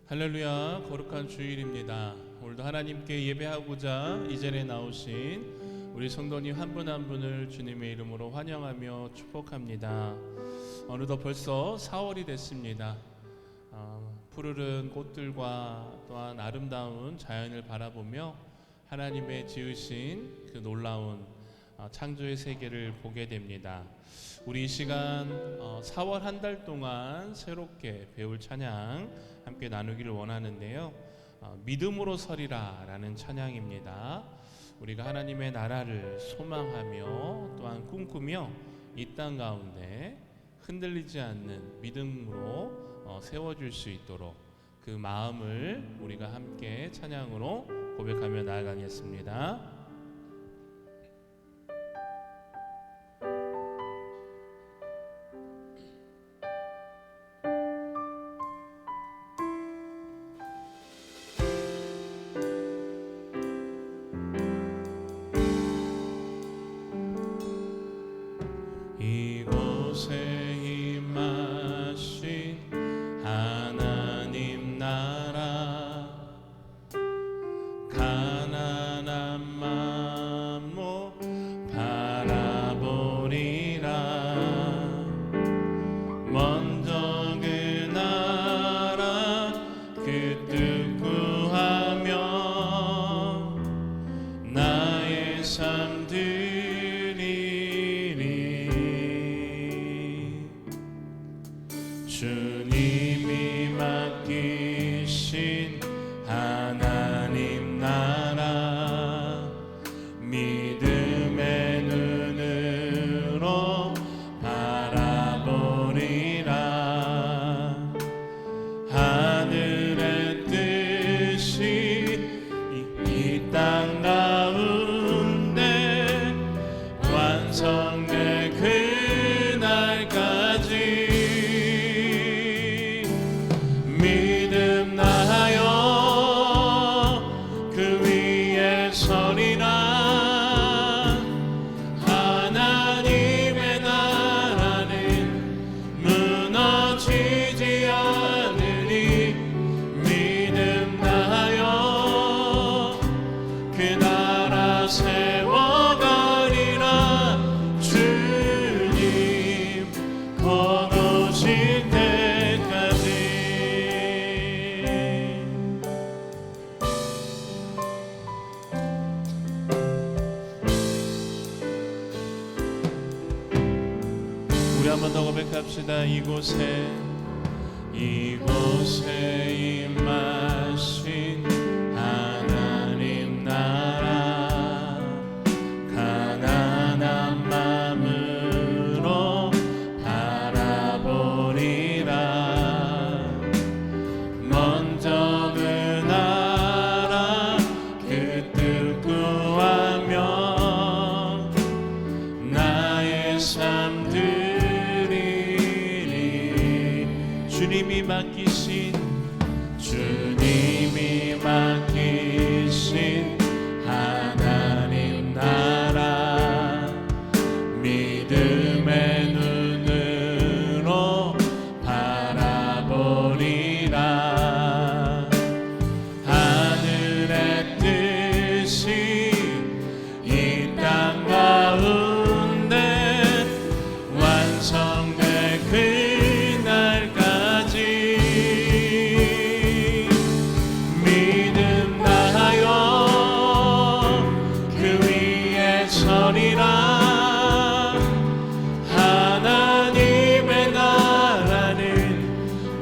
할렐루야, 거룩한 주일입니다. 오늘도 하나님께 예배하고자 이 자리에 나오신 우리 성도님 한 분 한 분을 주님의 이름으로 환영하며 축복합니다. 어느덧 벌써 4월이 됐습니다. 푸르른 꽃들과 또한 아름다운 자연을 바라보며 하나님의 지으신 그 놀라운 창조의 세계를 보게 됩니다. 우리 이 시간 4월 한 달 동안 새롭게 배울 찬양 함께 나누기를 원하는데요. 믿음으로 서리라 라는 찬양입니다. 우리가 하나님의 나라를 소망하며 또한 꿈꾸며 이 땅 가운데 흔들리지 않는 믿음으로 세워질 수 있도록 그 마음을 우리가 함께 찬양으로 고백하며 나아가겠습니다. 이곳에 임하신 하나님 나라 가난한 마음으로 바라보리라. 먼저 그 나라 그 뜻 구하며 나의 삶 주님이 맡기신 하나님 나라 믿음의 눈으로 바라보리라. 하늘의 뜻이 이 땅 가운데 완성될 그날까지 믿음 나여 그 위에 서리라. 하나님의 나라는 무너지지 않으니 믿음 나여 그 나라 세워가리라. 주님 곧 오실 때까지. 우리 한 번 더 고백합시다. 이곳에 임하신 하나님 나라 가난한 마음으로 바라보리라. 먼저 그 나라 그 뜻 구하며 나의 삶 주님이 맡기신 하나님 나라 믿음의 눈으로 바라보리라. 하늘의 뜻이 이 땅 가운데 완성될 그날까지 믿음 나여 그 위에 서리라. 하나님의 나라는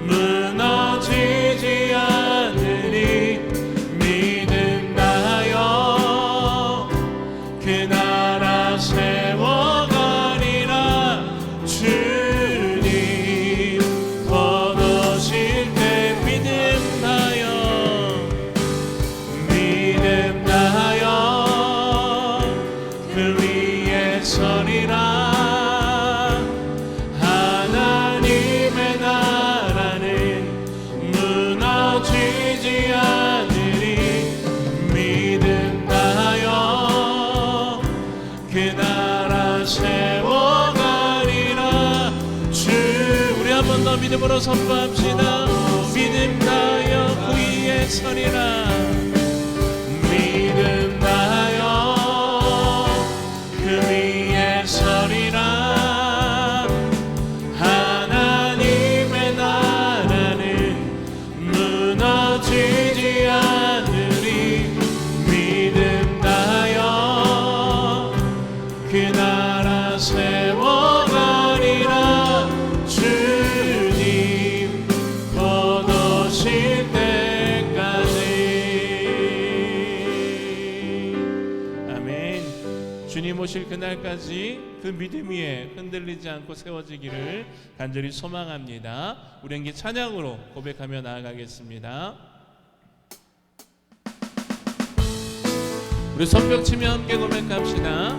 무너지지 않으니 믿음 나여 그 나라 세워가리라. 주님 곧 오실 때 믿음 나여 그 위에 서리라. 하나님의 나라는 무너지지 않으니 믿음 나여 그 나라 세워가리라. 주 우리 한 번 더 믿음으로 선포합시다. 믿음 나여 그 위에 서리라 믿음하여 그 위에 서리라 하나님의 나라는 무너지지 않으리 믿음 다하여 그 나라 세워가리라 주님 곧 오실 때까지. 아멘. 주님 오실 그날까지 그 믿음 위에 흔들리지 않고 세워지기를 간절히 소망합니다. 우리 함께 찬양으로 고백하며 나아가겠습니다. 우리 손뼉 치며 함께 고백합시다.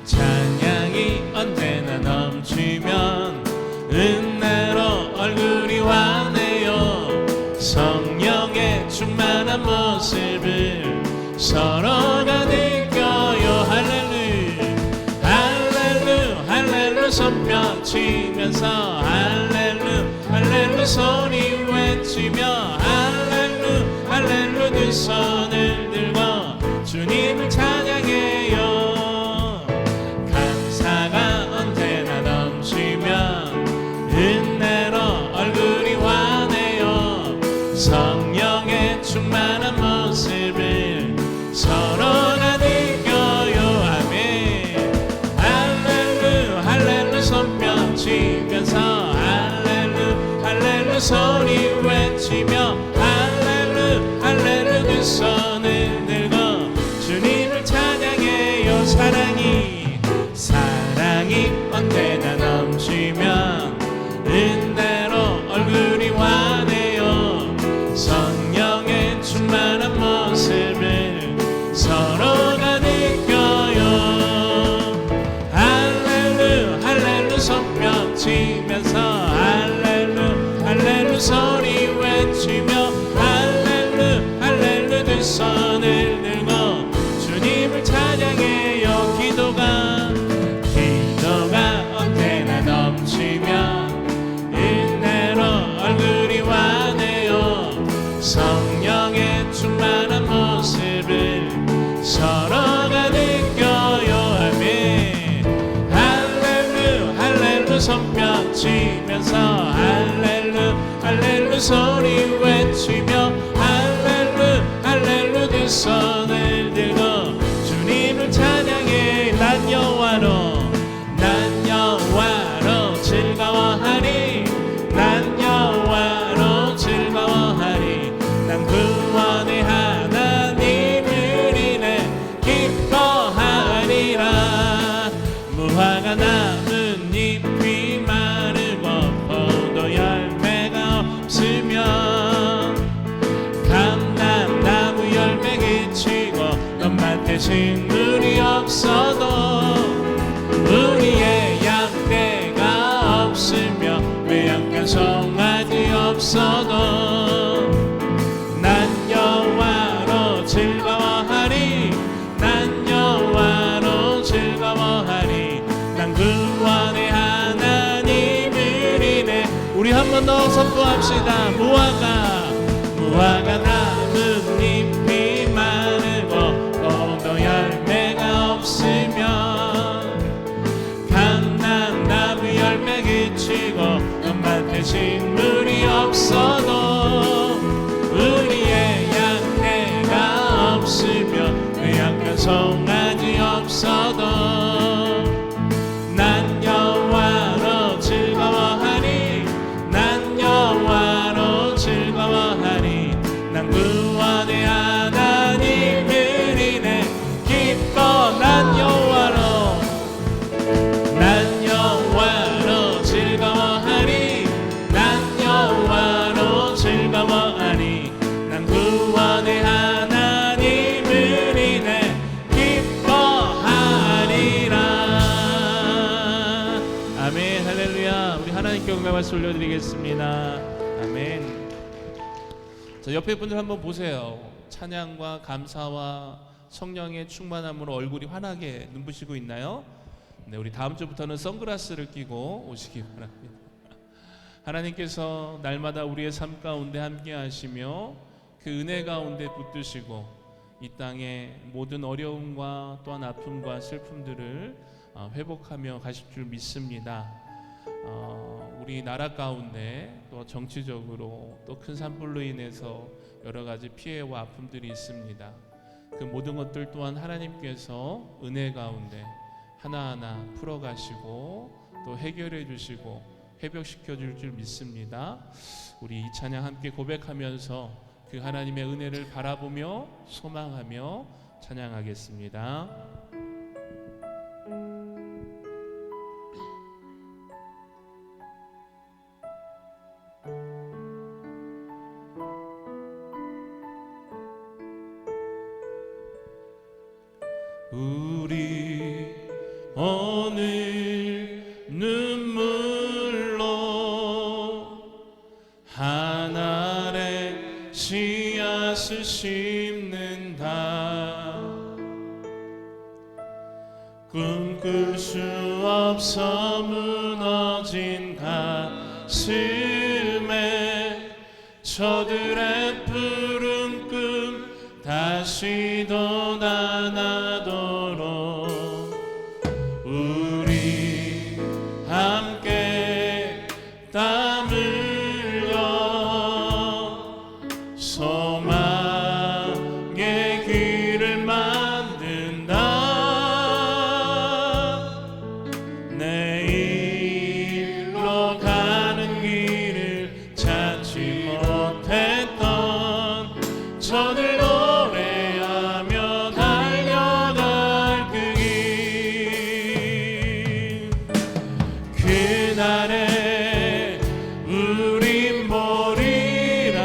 찬양이 언제나 넘치면 은혜로 얼굴이 환해요. 성령의 충만한 모습을 서로가 느껴요. 할렐루 할렐루 할렐루 손뼉 치면서 할렐루 할렐루 소리 외치며 할렐루 할렐루 두 손을 들고 주님을 찬양해요. 감사가 언제나 넘치면 은혜로 얼굴이 환해요. 성령의 충만한 모습을 서로가 느껴요. 아멘. 할렐루 할렐루 손뼉 치면서 할렐루 할렐루 소리 외치며 할렐루 할렐루 두 손을 들고 주님을 찬양해요. 사랑이 언제나 넘치면 은혜로 얼굴이 환해요. 성령의 충만한 모습을 서로가 느껴요. 할렐루 할렐루 손뼉 치면서 할렐루 할렐루 소리 외치며 할렐루 할렐루 두 손을 들고 주님을 찬양해요. 기도가 언제나 넘치면 은혜로 얼굴이 환해요. 성령의 충만한 모습을 서로가 느껴요. 아멘. 할렐루 할렐루 손뼉 치면서 할렐루 할렐루 소리 외치며 할렐루 할렐루 두 손을 들고 주님을 찬양해. 난 여호와로 즐거워하리. 난 여호와로 즐거워하리. 난 구원의 하나님을 인해 기뻐하리라. 무화과 나뭇잎이 마르고 포도 열매가 없으면 감람나무 열매 그치고 넌밭에 식물이 없어도 우리의 양떼가 없으며 외양간 송아지 없어도 난 여호와로 즐거워하리. 난 여호와로 즐거워하리. 난 구원의 하나님을 인해. 우리 한 번 더 선포합시다. 무화과 나뭇잎이 마르고 포도 열매가 없으면 감람나무 열매 그치고 넌밭에 식물이 없어도 우리의 양떼가 없으며 외양간 송아지 없어도 난 여호와로 즐거워하리. 난 여호와로 즐거워하리. 난 구원의 하나님을 인해 기뻐. 난 여호와로 즐거워하리. 난 여호와로 즐거워하리. 난 구원의 하나님을 인해 기뻐하리라. 아멘. 할렐루야. 우리 하나님께 영광 말씀 올려드리겠습니다. 아멘. 자, 옆에 분들 한번 보세요. 찬양과 감사와 성령의 충만함으로 얼굴이 환하게 눈부시고 있나요? 네, 우리 다음 주부터는 선글라스를 끼고 오시기 바랍니다. 하나님께서 날마다 우리의 삶 가운데 함께 하시며 그 은혜 가운데 붙드시고 이 땅의 모든 어려움과 또한 아픔과 슬픔들을 회복하며 가실 줄 믿습니다. 우리 나라 가운데 또 정치적으로 또 큰 산불로 인해서 여러 가지 피해와 아픔들이 있습니다. 그 모든 것들 또한 하나님께서 은혜 가운데 하나하나 풀어가시고 또 해결해 주시고 회복시켜 줄 줄 믿습니다. 우리 이 찬양 함께 고백하면서 그 하나님의 은혜를 바라보며 소망하며 찬양하겠습니다. 우리 오늘 눈물로 하늘에 씨앗을 심는다. 꿈꿀 수 없어 무너진 가슴에 저들의 푸른 꿈 다시 돋아나도록 우리 함께 땀 흘려 소망의 길을 만든다. 내일로 가는 길을 찾지 못했던 저들 노래하며 달려갈 그 길, 그날에 우린 보리라.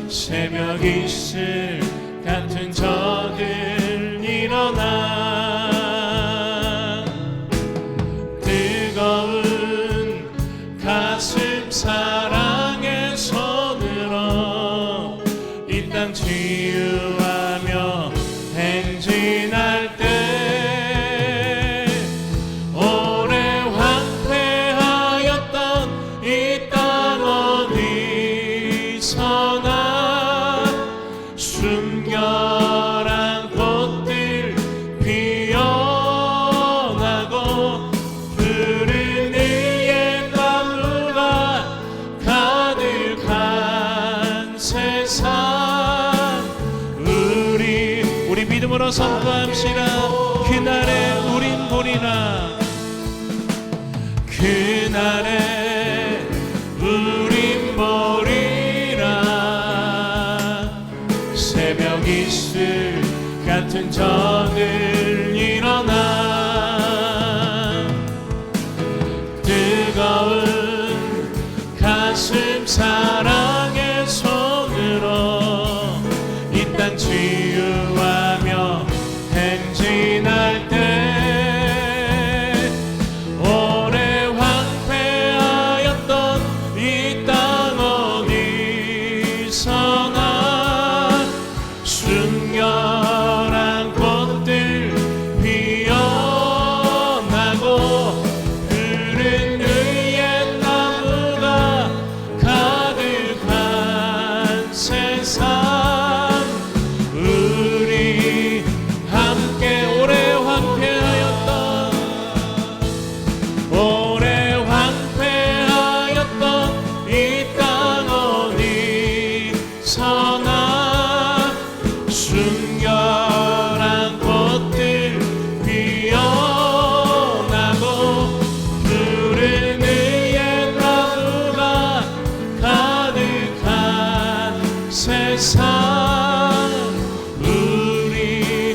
새벽 이슬 같은 저들 일어나 뜨거운 가슴 사랑의 손으로 이 땅 치유하며 행진할 때 오래 황폐하였던 이 땅 어디서나 순결한 꽃들 피어나고 푸른 의의 나무가 가득한 세상. 우리 믿음으로 선포합시다. 그날에 우린 보리라. 그날에 우린 보리라. 새벽 이슬 같은 저들 일어나 뜨거운 가슴 사랑의 손으로 이 땅 치유하며 행진할 때 오래 황폐하였던 이 땅 어디서나 순결한 꽃들 피어나고 푸른 의의 나무가 가득한 세상. 우리 함께 오래 황폐하였던 이 땅 어디서나 순결한 꽃들 피어나고 푸른 의의 나무가 가득한 세상. 우리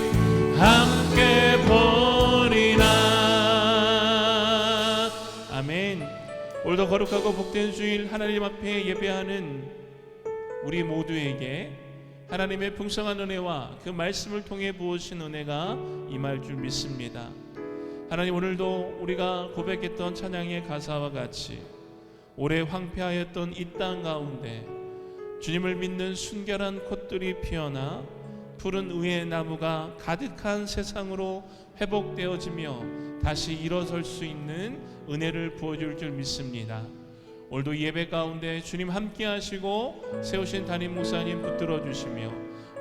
함께 보리라. 아멘. 오늘도 거룩하고 복된 주일 하나님 앞에 예배하는 우리 모두에게 하나님의 풍성한 은혜와 그 말씀을 통해 부으신 은혜가 임할 줄 믿습니다. 하나님, 오늘도 우리가 고백했던 찬양의 가사와 같이 오래 황폐하였던 이 땅 가운데 주님을 믿는 순결한 꽃들이 피어나 푸른 의의 나무가 가득한 세상으로 회복되어지며 다시 일어설 수 있는 은혜를 부어줄 줄 믿습니다. 오늘도 예배 가운데 주님 함께 하시고 세우신 담임 목사님 붙들어 주시며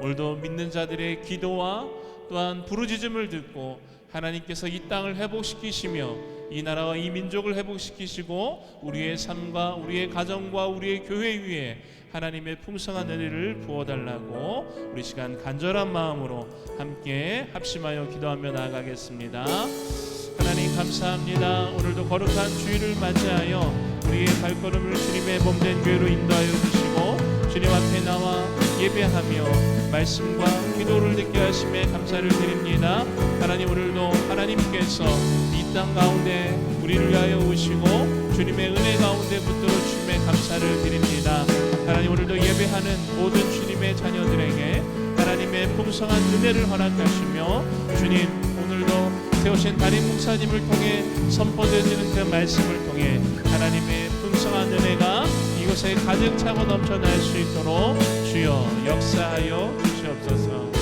오늘도 믿는 자들의 기도와 또한 부르짖음을 듣고 하나님께서 이 땅을 회복시키시며 이 나라와 이 민족을 회복시키시고 우리의 삶과 우리의 가정과 우리의 교회 위에 하나님의 풍성한 은혜를 부어달라고 우리 시간 간절한 마음으로 함께 합심하여 기도하며 나아가겠습니다. 하나님 감사합니다. 오늘도 거룩한 주일을 맞이하여 우리의 발걸음을 주님의 몸된 교회로 인도하여 주시고 주님 앞에 나와 예배하며 말씀과 기도를 듣게 하심에 감사를 드립니다. 하나님 오늘도 하나님께서 이 땅 가운데 우리를 위하여 오시고 주님의 은혜 가운데 붙들어 주심에 감사를 드립니다. 하나님 오늘도 예배하는 모든 주님의 자녀들에게 하나님의 풍성한 은혜를 허락하시며 주님 오늘도 세우신 담임 목사님을 통해 선포되어지는 그 말씀을 통해 하나님의 풍성한 은혜가 이곳에 가득 차고 넘쳐날 수 있도록 주여 역사하여 주시옵소서.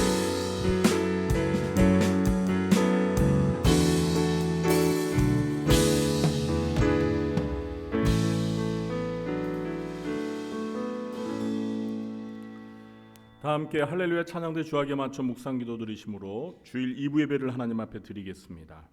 다 함께 할렐루야 찬양대 주하게 맞춰 묵상기도 드리심으로 주일 2부 예배를 하나님 앞에 드리겠습니다.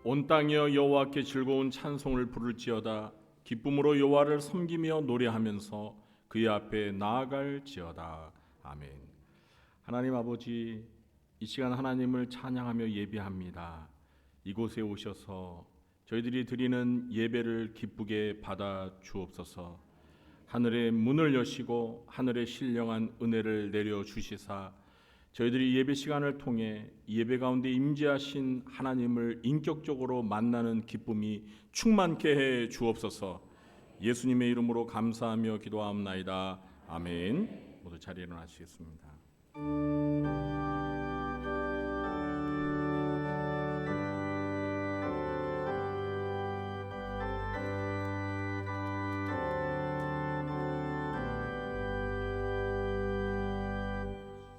온 땅이여 여호와께 즐거운 찬송을 부를지어다. 기쁨으로 여호와를 섬기며 노래하면서 그의 앞에 나아갈지어다. 아멘. 하나님 아버지, 이 시간 하나님을 찬양하며 예배합니다. 이곳에 오셔서 저희들이 드리는 예배를 기쁘게 받아 주옵소서. 하늘의 문을 여시고 하늘의 신령한 은혜를 내려 주시사 저희들이 예배 시간을 통해 예배 가운데 임재하신 하나님을 인격적으로 만나는 기쁨이 충만케 해 주옵소서. 예수님의 이름으로 감사하며 기도하옵나이다. 아멘. 모두 자리에 일어나시겠습니다.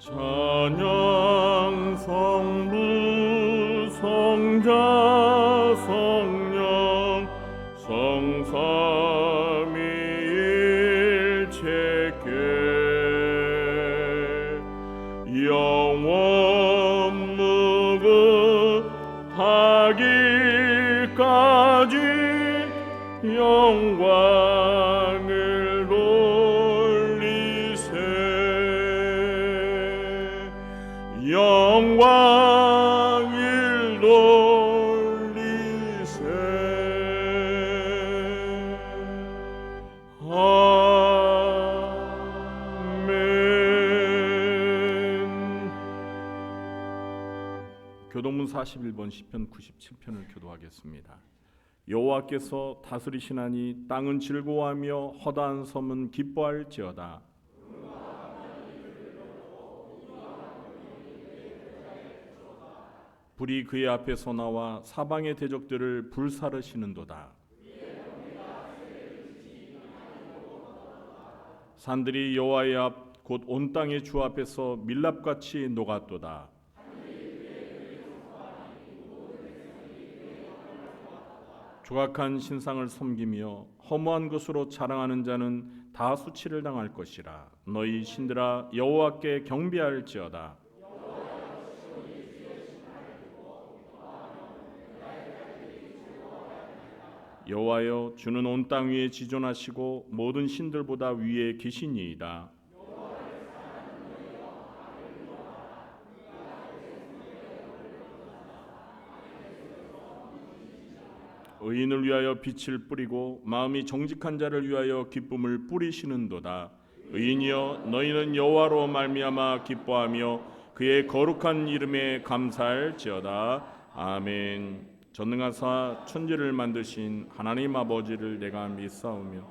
찬양 성부 성자 성령 성삼위일체께 영원 무궁하기까지 영광을 돌리세. 영광을 돌리세. 아멘. 교동문 41번 시편 97편을 교도하겠습니다. 여호와께서 다스리시나니 땅은 즐거워하며 허다한 섬은 기뻐할지어다. 불이 그의 앞에서 나와 사방의 대적들을 불사르시는도다. 산들이 여호와의 앞 곧 온 땅의 주 앞에서 밀랍같이 녹았도다. 조각한 신상을 섬기며 허무한 것으로 자랑하는 자는 다 수치를 당할 것이라. 너희 신들아 여호와께 경배할지어다. 여호와여 주는 온 땅 위에 지존하시고 모든 신들보다 위에 계시니이다. 의인을 위하여 빛을 뿌리고 마음이 정직한 자를 위하여 기쁨을 뿌리시는도다. 의인이여 너희는 여호와로 말미암아 기뻐하며 그의 거룩한 이름에 감사할지어다. 아멘. 전능하사 천지를 만드신 하나님 아버지를 내가 믿사오며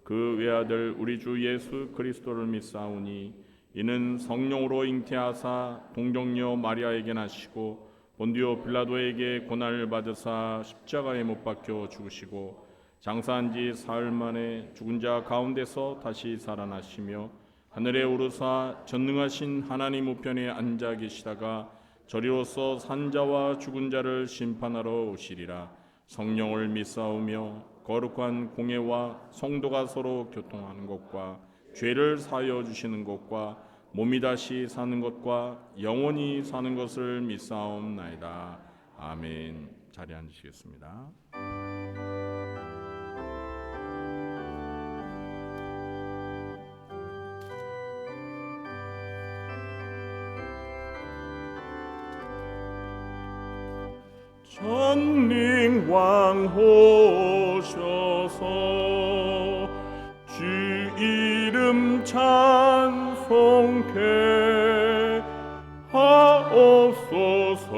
그 외아들 우리 주 예수 그리스도를 믿사오니 이는 성령으로 잉태하사 동정녀 마리아에게 나시고 본디오 빌라도에게 고난을 받으사 십자가에 못 박혀 죽으시고 장사한 지 사흘 만에 죽은 자 가운데서 다시 살아나시며 하늘에 오르사 전능하신 하나님 우편에 앉아 계시다가 저리로서 산자와 죽은 자를 심판하러 오시리라. 성령을 믿사오며 거룩한 공예와 성도가 서로 교통하는 것과 죄를 사하여 주시는 것과 몸이 다시 사는 것과 영원히 사는 것을 믿사옵나이다. 아멘. 자리에 앉으시겠습니다. 전능왕 오셔서 주 이름 찬송케 하옵소서.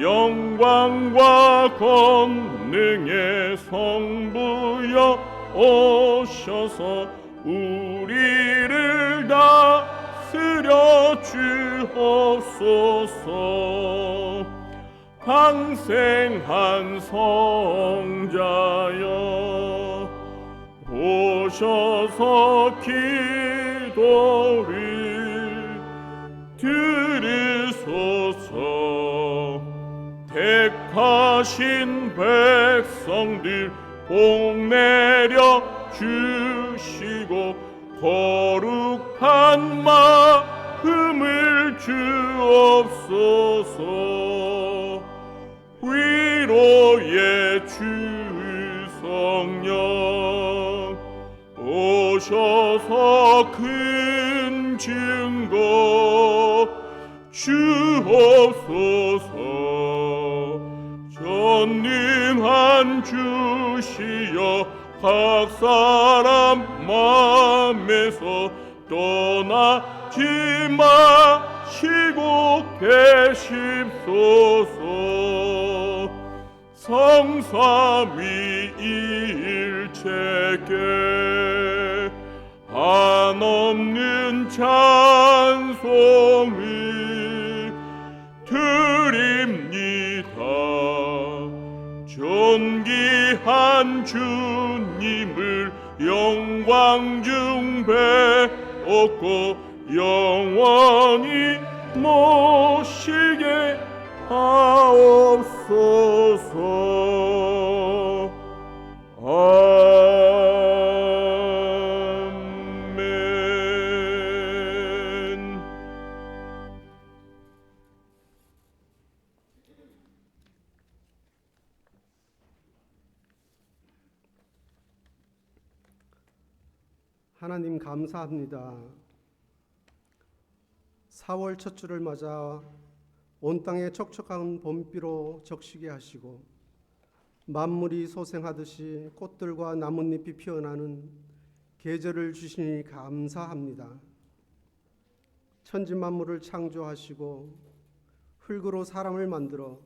영광과 권능의 성부여 오셔서 우리를 다스려 주옵소서. 강생한 성자여 오셔서 기도를 들으소서. 택하신 백성들 복내려 주시고 거룩한 마음을 주옵소서. 위로의 주 성령 오셔서 큰 증거 주옵소서. 전능한 주시여 각 사람 맘에서 떠나지 마시고 계십소서. 성삼위일체께 한없는 찬송을 드립니다. 존귀한 주님을 영광 중배없고 영원히 모시게 하옵소서. 아멘. 하나님 감사합니다. 4월 첫 주를 맞아 온 땅에 촉촉한 봄비로 적시게 하시고 만물이 소생하듯이 꽃들과 나뭇잎이 피어나는 계절을 주시니 감사합니다. 천지 만물을 창조하시고 흙으로 사람을 만들어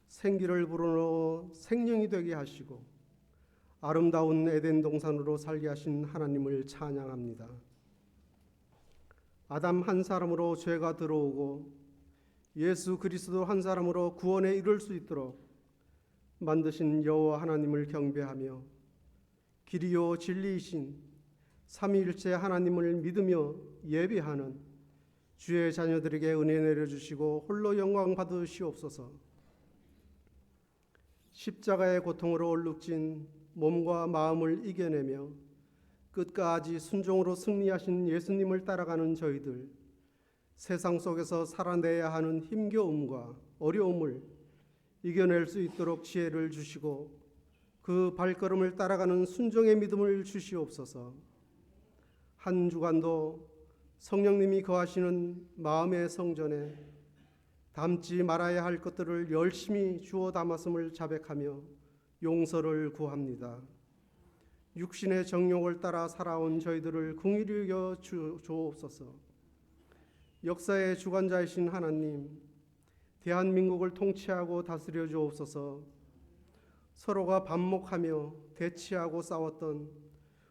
생기를 불어넣어 생명이 되게 하시고 아름다운 에덴 동산으로 살게 하신 하나님을 찬양합니다. 아담 한 사람으로 죄가 들어오고 예수 그리스도 한 사람으로 구원에 이를 수 있도록 만드신 여호와 하나님을 경배하며 길이요 진리이신 삼위일체 하나님을 믿으며 예배하는 주의 자녀들에게 은혜 내려주시고 홀로 영광 받으시옵소서. 십자가의 고통으로 얼룩진 몸과 마음을 이겨내며 끝까지 순종으로 승리하신 예수님을 따라가는 저희들, 세상 속에서 살아내야 하는 힘겨움과 어려움을 이겨낼 수 있도록 지혜를 주시고 그 발걸음을 따라가는 순종의 믿음을 주시옵소서. 한 주간도 성령님이 거하시는 마음의 성전에 담지 말아야 할 것들을 열심히 주워 담았음을 자백하며 용서를 구합니다. 육신의 정욕을 따라 살아온 저희들을 긍휼히 여겨 주옵소서. 역사의 주관자이신 하나님, 대한민국을 통치하고 다스려 주옵소서. 서로가 반목하며 대치하고 싸웠던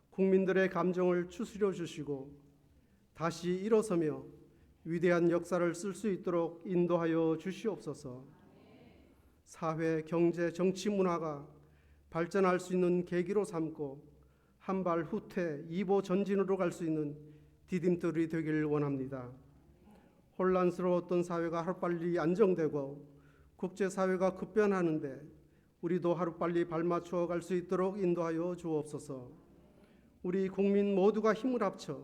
국민들의 감정을 추스려 주시고 다시 일어서며 위대한 역사를 쓸 수 있도록 인도하여 주시옵소서. 사회, 경제, 정치, 문화가 발전할 수 있는 계기로 삼고 한 발 후퇴, 2보 전진으로 갈 수 있는 디딤돌이 되길 원합니다. 혼란스러웠던 사회가 하루빨리 안정되고 국제사회가 급변하는데 우리도 하루빨리 발맞추어 갈 수 있도록 인도하여 주옵소서. 우리 국민 모두가 힘을 합쳐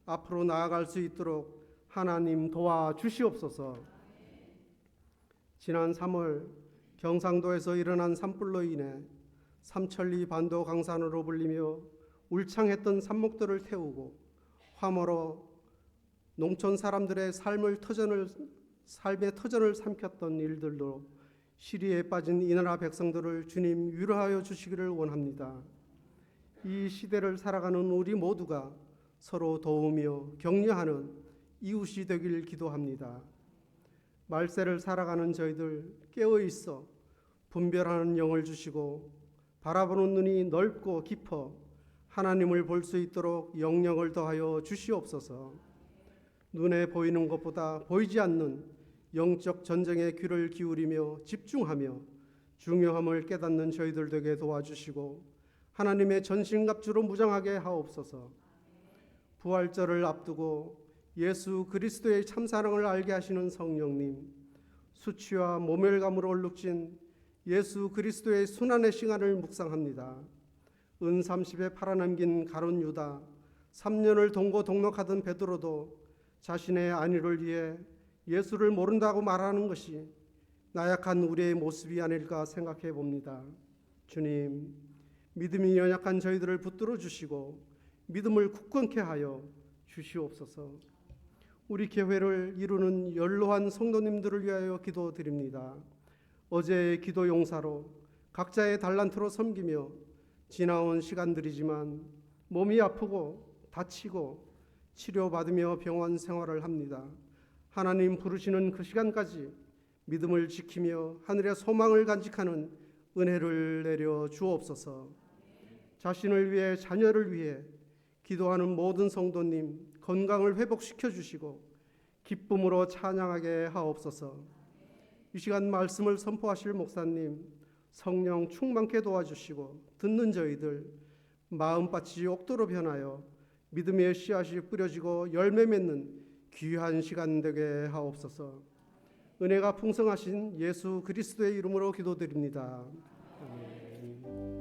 앞으로 나아갈 수 있도록 하나님 도와주시옵소서. 지난 3월 경상도에서 일어난 산불로 인해 삼천리 반도 강산으로 불리며 울창했던 산목들을 태우고 화모로 농촌 사람들의 삶의 터전을 삼켰던 일들로 시리에 빠진 이 나라 백성들을 주님 위로하여 주시기를 원합니다. 이 시대를 살아가는 우리 모두가 서로 도우며 격려하는 이웃이 되길 기도합니다. 말세를 살아가는 저희들 깨어 있어 분별하는 영을 주시고 바라보는 눈이 넓고 깊어 하나님을 볼 수 있도록 영령을 더하여 주시옵소서. 눈에 보이는 것보다 보이지 않는 영적 전쟁에 귀를 기울이며 집중하며 중요함을 깨닫는 저희들 되게 도와주시고 하나님의 전신갑주로 무장하게 하옵소서. 부활절을 앞두고 예수 그리스도의 참사랑을 알게 하시는 성령님, 수치와 모멸감으로 얼룩진 예수 그리스도의 순환의 시간을 묵상합니다. 은 30에 팔아넘긴 가룟 유다, 3년을 동고동락하던 베드로도 자신의 안위를 위해 예수를 모른다고 말하는 것이 나약한 우리의 모습이 아닐까 생각해 봅니다. 주님, 믿음이 연약한 저희들을 붙들어 주시고 믿음을 굳건케 하여 주시옵소서. 우리 교회를 이루는 연로한 성도님들을 위하여 기도드립니다. 어제의 기도 용사로 각자의 달란트로 섬기며 지나온 시간들이지만 몸이 아프고 다치고 치료받으며 병원 생활을 합니다. 하나님 부르시는 그 시간까지 믿음을 지키며 하늘의 소망을 간직하는 은혜를 내려 주옵소서. 자신을 위해 자녀를 위해 기도하는 모든 성도님 건강을 회복시켜 주시고 기쁨으로 찬양하게 하옵소서. 이 시간 말씀을 선포하실 목사님 성령 충만케 도와주시고 듣는 저희들 마음밭이 옥도로 변하여 믿음의 씨앗이 뿌려지고 열매 맺는 귀한 시간 되게 하옵소서. 은혜가 풍성하신 예수 그리스도의 이름으로 기도드립니다. 아멘.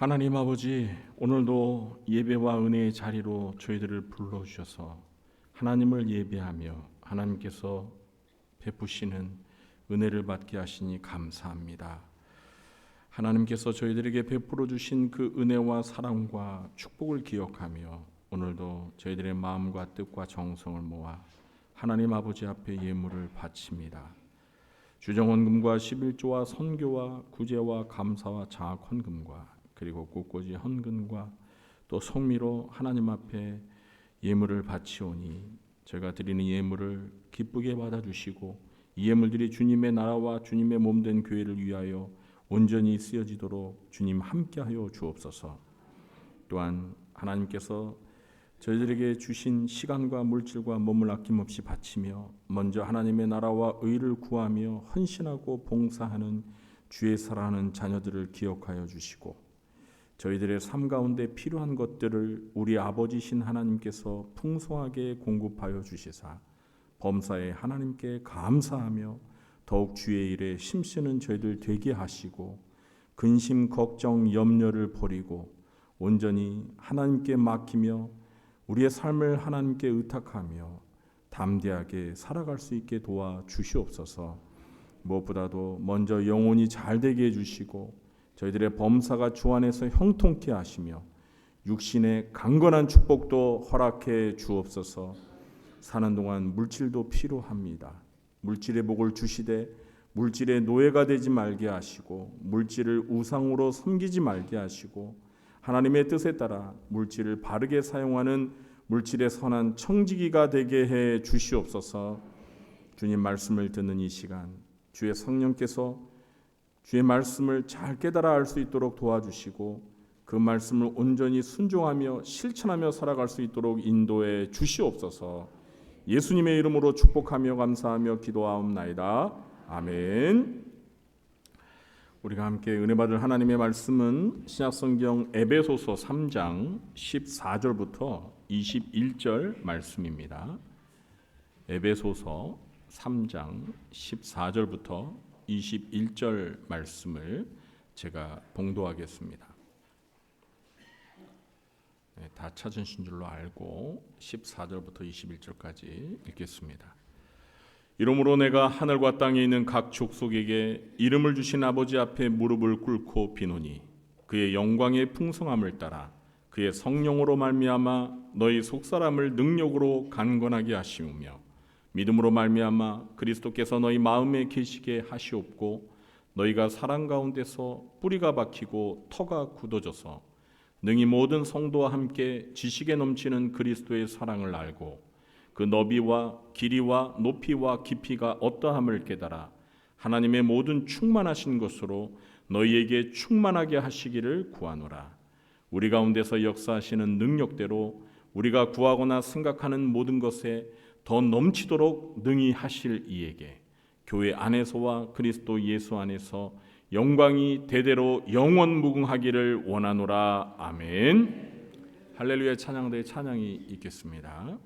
하나님 아버지, 오늘도 예배와 은혜의 자리로 저희들을 불러주셔서 하나님을 예배하며 하나님께서 베푸시는 은혜를 받게 하시니 감사합니다. 하나님께서 저희들에게 베풀어 주신 그 은혜와 사랑과 축복을 기억하며 오늘도 저희들의 마음과 뜻과 정성을 모아 하나님 아버지 앞에 예물을 바칩니다. 주정헌금과 11조와 선교와 구제와 감사와 장학 헌금과 그리고 꽃꽂이 헌금과 또 성미로 하나님 앞에 예물을 바치오니 저희가 드리는 예물을 기쁘게 받아주시고 이 예물들이 주님의 나라와 주님의 몸된 교회를 위하여 온전히 쓰여지도록 주님 함께하여 주옵소서. 또한 하나님께서 저희들에게 주신 시간과 물질과 몸을 아낌없이 바치며 먼저 하나님의 나라와 의를 구하며 헌신하고 봉사하는 주의 사랑하는 자녀들을 기억하여 주시고 저희들의 삶 가운데 필요한 것들을 우리 아버지신 하나님께서 풍성하게 공급하여 주시사 범사에 하나님께 감사하며 더욱 주의 일에 힘쓰는 저희들 되게 하시고 근심, 걱정, 염려를 버리고 온전히 하나님께 맡기며 우리의 삶을 하나님께 의탁하며 담대하게 살아갈 수 있게 도와 주시옵소서. 무엇보다도 먼저 영혼이 잘 되게 해주시고 저희들의 범사가 주 안에서 형통케 하시며 육신의 강건한 축복도 허락해 주옵소서. 사는 동안 물질도 필요합니다. 물질의 복을 주시되 물질의 노예가 되지 말게 하시고 물질을 우상으로 섬기지 말게 하시고 하나님의 뜻에 따라 물질을 바르게 사용하는 물질의 선한 청지기가 되게 해 주시옵소서. 주님 말씀을 듣는 이 시간 주의 성령께서 주의 말씀을 잘 깨달아 알 수 있도록 도와주시고 그 말씀을 온전히 순종하며 실천하며 살아갈 수 있도록 인도해 주시옵소서. 예수님의 이름으로 축복하며 감사하며 기도하옵나이다. 아멘. 우리가 함께 은혜 받을 하나님의 말씀은 신약성경 에베소서 3장 14절부터 21절 말씀입니다. 에베소서 3장 14절부터 21절 말씀을 제가 봉독하겠습니다. 다 찾으신 줄로 알고 14절부터 21절까지 읽겠습니다. 이러므로 내가 하늘과 땅에 있는 각 족속에게 이름을 주신 아버지 앞에 무릎을 꿇고 비노니 그의 영광의 풍성함을 따라 그의 성령으로 말미암아 너희 속사람을 능력으로 강건하게 하시우며 믿음으로 말미암아 그리스도께서 너희 마음에 계시게 하시옵고 너희가 사랑 가운데서 뿌리가 박히고 터가 굳어져서 능히 모든 성도와 함께 지식에 넘치는 그리스도의 사랑을 알고 그 너비와 길이와 높이와 깊이가 어떠함을 깨달아 하나님의 모든 충만하신 것으로 너희에게 충만하게 하시기를 구하노라. 우리 가운데서 역사하시는 능력대로 우리가 구하거나 생각하는 모든 것에 더 넘치도록 능히 하실 이에게 교회 안에서와 그리스도 예수 안에서 영광이 대대로 영원 무궁하기를 원하노라. 아멘. 할렐루야. 찬양대의 찬양이 있겠습니다.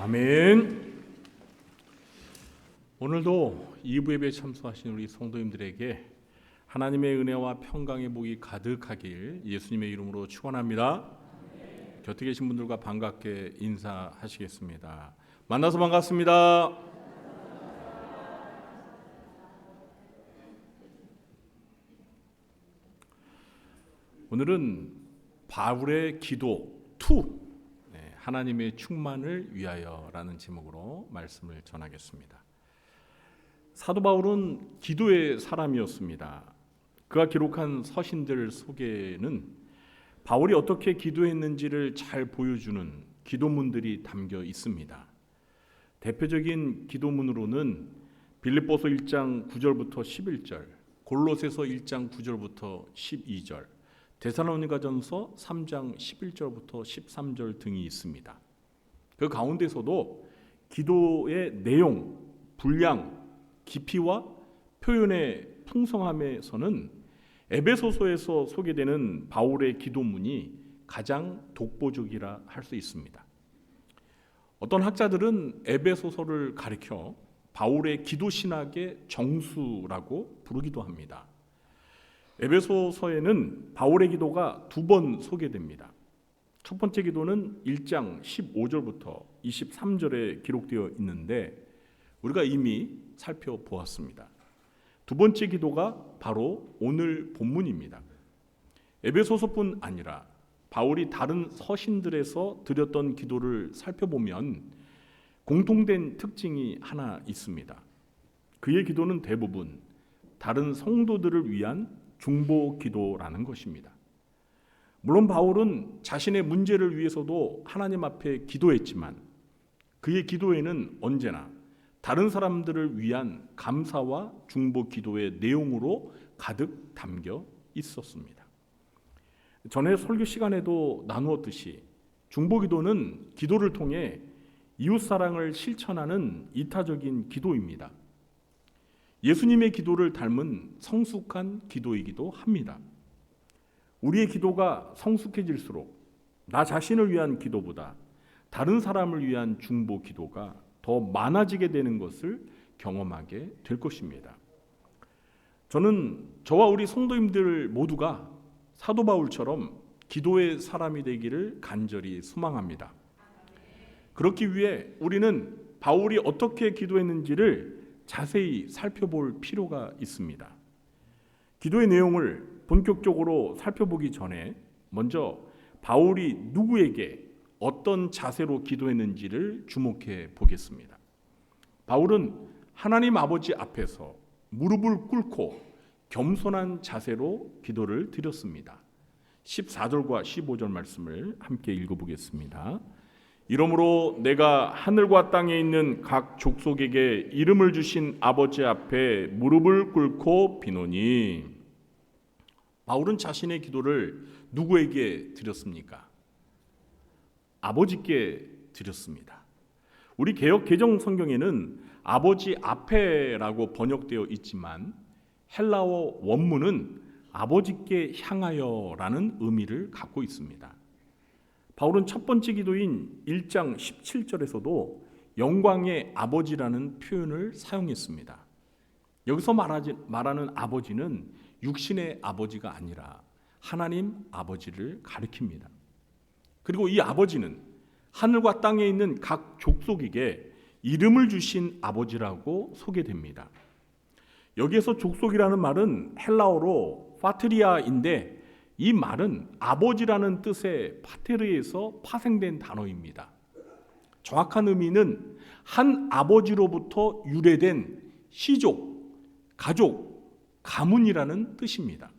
아멘. 오늘도 2부 예배에 참석하신 우리 성도님들에게 하나님의 은혜와 평강의 복이 가득하길 예수님의 이름으로 축원합니다. 곁에 계신 분들과 반갑게 인사하시겠습니다. 만나서 반갑습니다. 오늘은 바울의 기도 2, 하나님의 충만을 위하여라는 제목으로 말씀을 전하겠습니다. 사도 바울은 기도의 사람이었습니다. 그가 기록한 서신들 속에는 바울이 어떻게 기도했는지를 잘 보여주는 기도문들이 담겨 있습니다. 대표적인 기도문으로는 빌립보서 1장 9절부터 11절, 골로새서 1장 9절부터 12절, 데살로니가전서 3장 11절부터 13절 등이 있습니다. 그 가운데서도 기도의 내용, 분량, 깊이와 표현의 풍성함에서는 에베소서에서 소개되는 바울의 기도문이 가장 독보적이라 할 수 있습니다. 어떤 학자들은 에베소서를 가리켜 바울의 기도 신학의 정수라고 부르기도 합니다. 에베소서에는 바울의 기도가 2번 소개됩니다. 첫 번째 기도는 1장 15절부터 23절에 기록되어 있는데 우리가 이미 살펴보았습니다. 두 번째 기도가 바로 오늘 본문입니다. 에베소서뿐 아니라 바울이 다른 서신들에서 드렸던 기도를 살펴보면 공통된 특징이 하나 있습니다. 그의 기도는 대부분 다른 성도들을 위한 중보 기도라는 것입니다. 물론 바울은 자신의 문제를 위해서도 하나님 앞에 기도했지만 그의 기도에는 언제나 다른 사람들을 위한 감사와 중보 기도의 내용으로 가득 담겨 있었습니다. 전에 설교 시간에도 나누었듯이 중보 기도는 기도를 통해 이웃 사랑을 실천하는 이타적인 기도입니다. 예수님의 기도를 닮은 성숙한 기도이기도 합니다. 우리의 기도가 성숙해질수록 나 자신을 위한 기도보다 다른 사람을 위한 중보 기도가 더 많아지게 되는 것을 경험하게 될 것입니다. 저는 저와 우리 성도님들 모두가 사도 바울처럼 기도의 사람이 되기를 간절히 소망합니다. 그렇기 위해 우리는 바울이 어떻게 기도했는지를 자세히 살펴볼 필요가 있습니다. 기도의 내용을 본격적으로 살펴보기 전에 먼저 바울이 누구에게 어떤 자세로 기도했는지를 주목해 보겠습니다. 바울은 하나님 아버지 앞에서 무릎을 꿇고 겸손한 자세로 기도를 드렸습니다. 14절과 15절 말씀을 함께 읽어보겠습니다. 이러므로 내가 하늘과 땅에 있는 각 족속에게 이름을 주신 아버지 앞에 무릎을 꿇고 비노니. 바울은 자신의 기도를 누구에게 드렸습니까? 아버지께 드렸습니다. 우리 개역 개정 성경에는 아버지 앞에라고 번역되어 있지만 헬라어 원문은 아버지께 향하여라는 의미를 갖고 있습니다. 바울은 첫 번째 기도인 1장 17절에서도 영광의 아버지라는 표현을 사용했습니다. 여기서 말하는 아버지는 육신의 아버지가 아니라 하나님 아버지를 가리킵니다. 그리고 이 아버지는 하늘과 땅에 있는 각 족속에게 이름을 주신 아버지라고 소개됩니다. 여기에서 족속이라는 말은 헬라어로 파트리아인데 이 말은 아버지라는 뜻의 파테르에서 파생된 단어입니다. 정확한 의미는 한 아버지로부터 유래된 시족, 가족, 가문이라는 뜻입니다.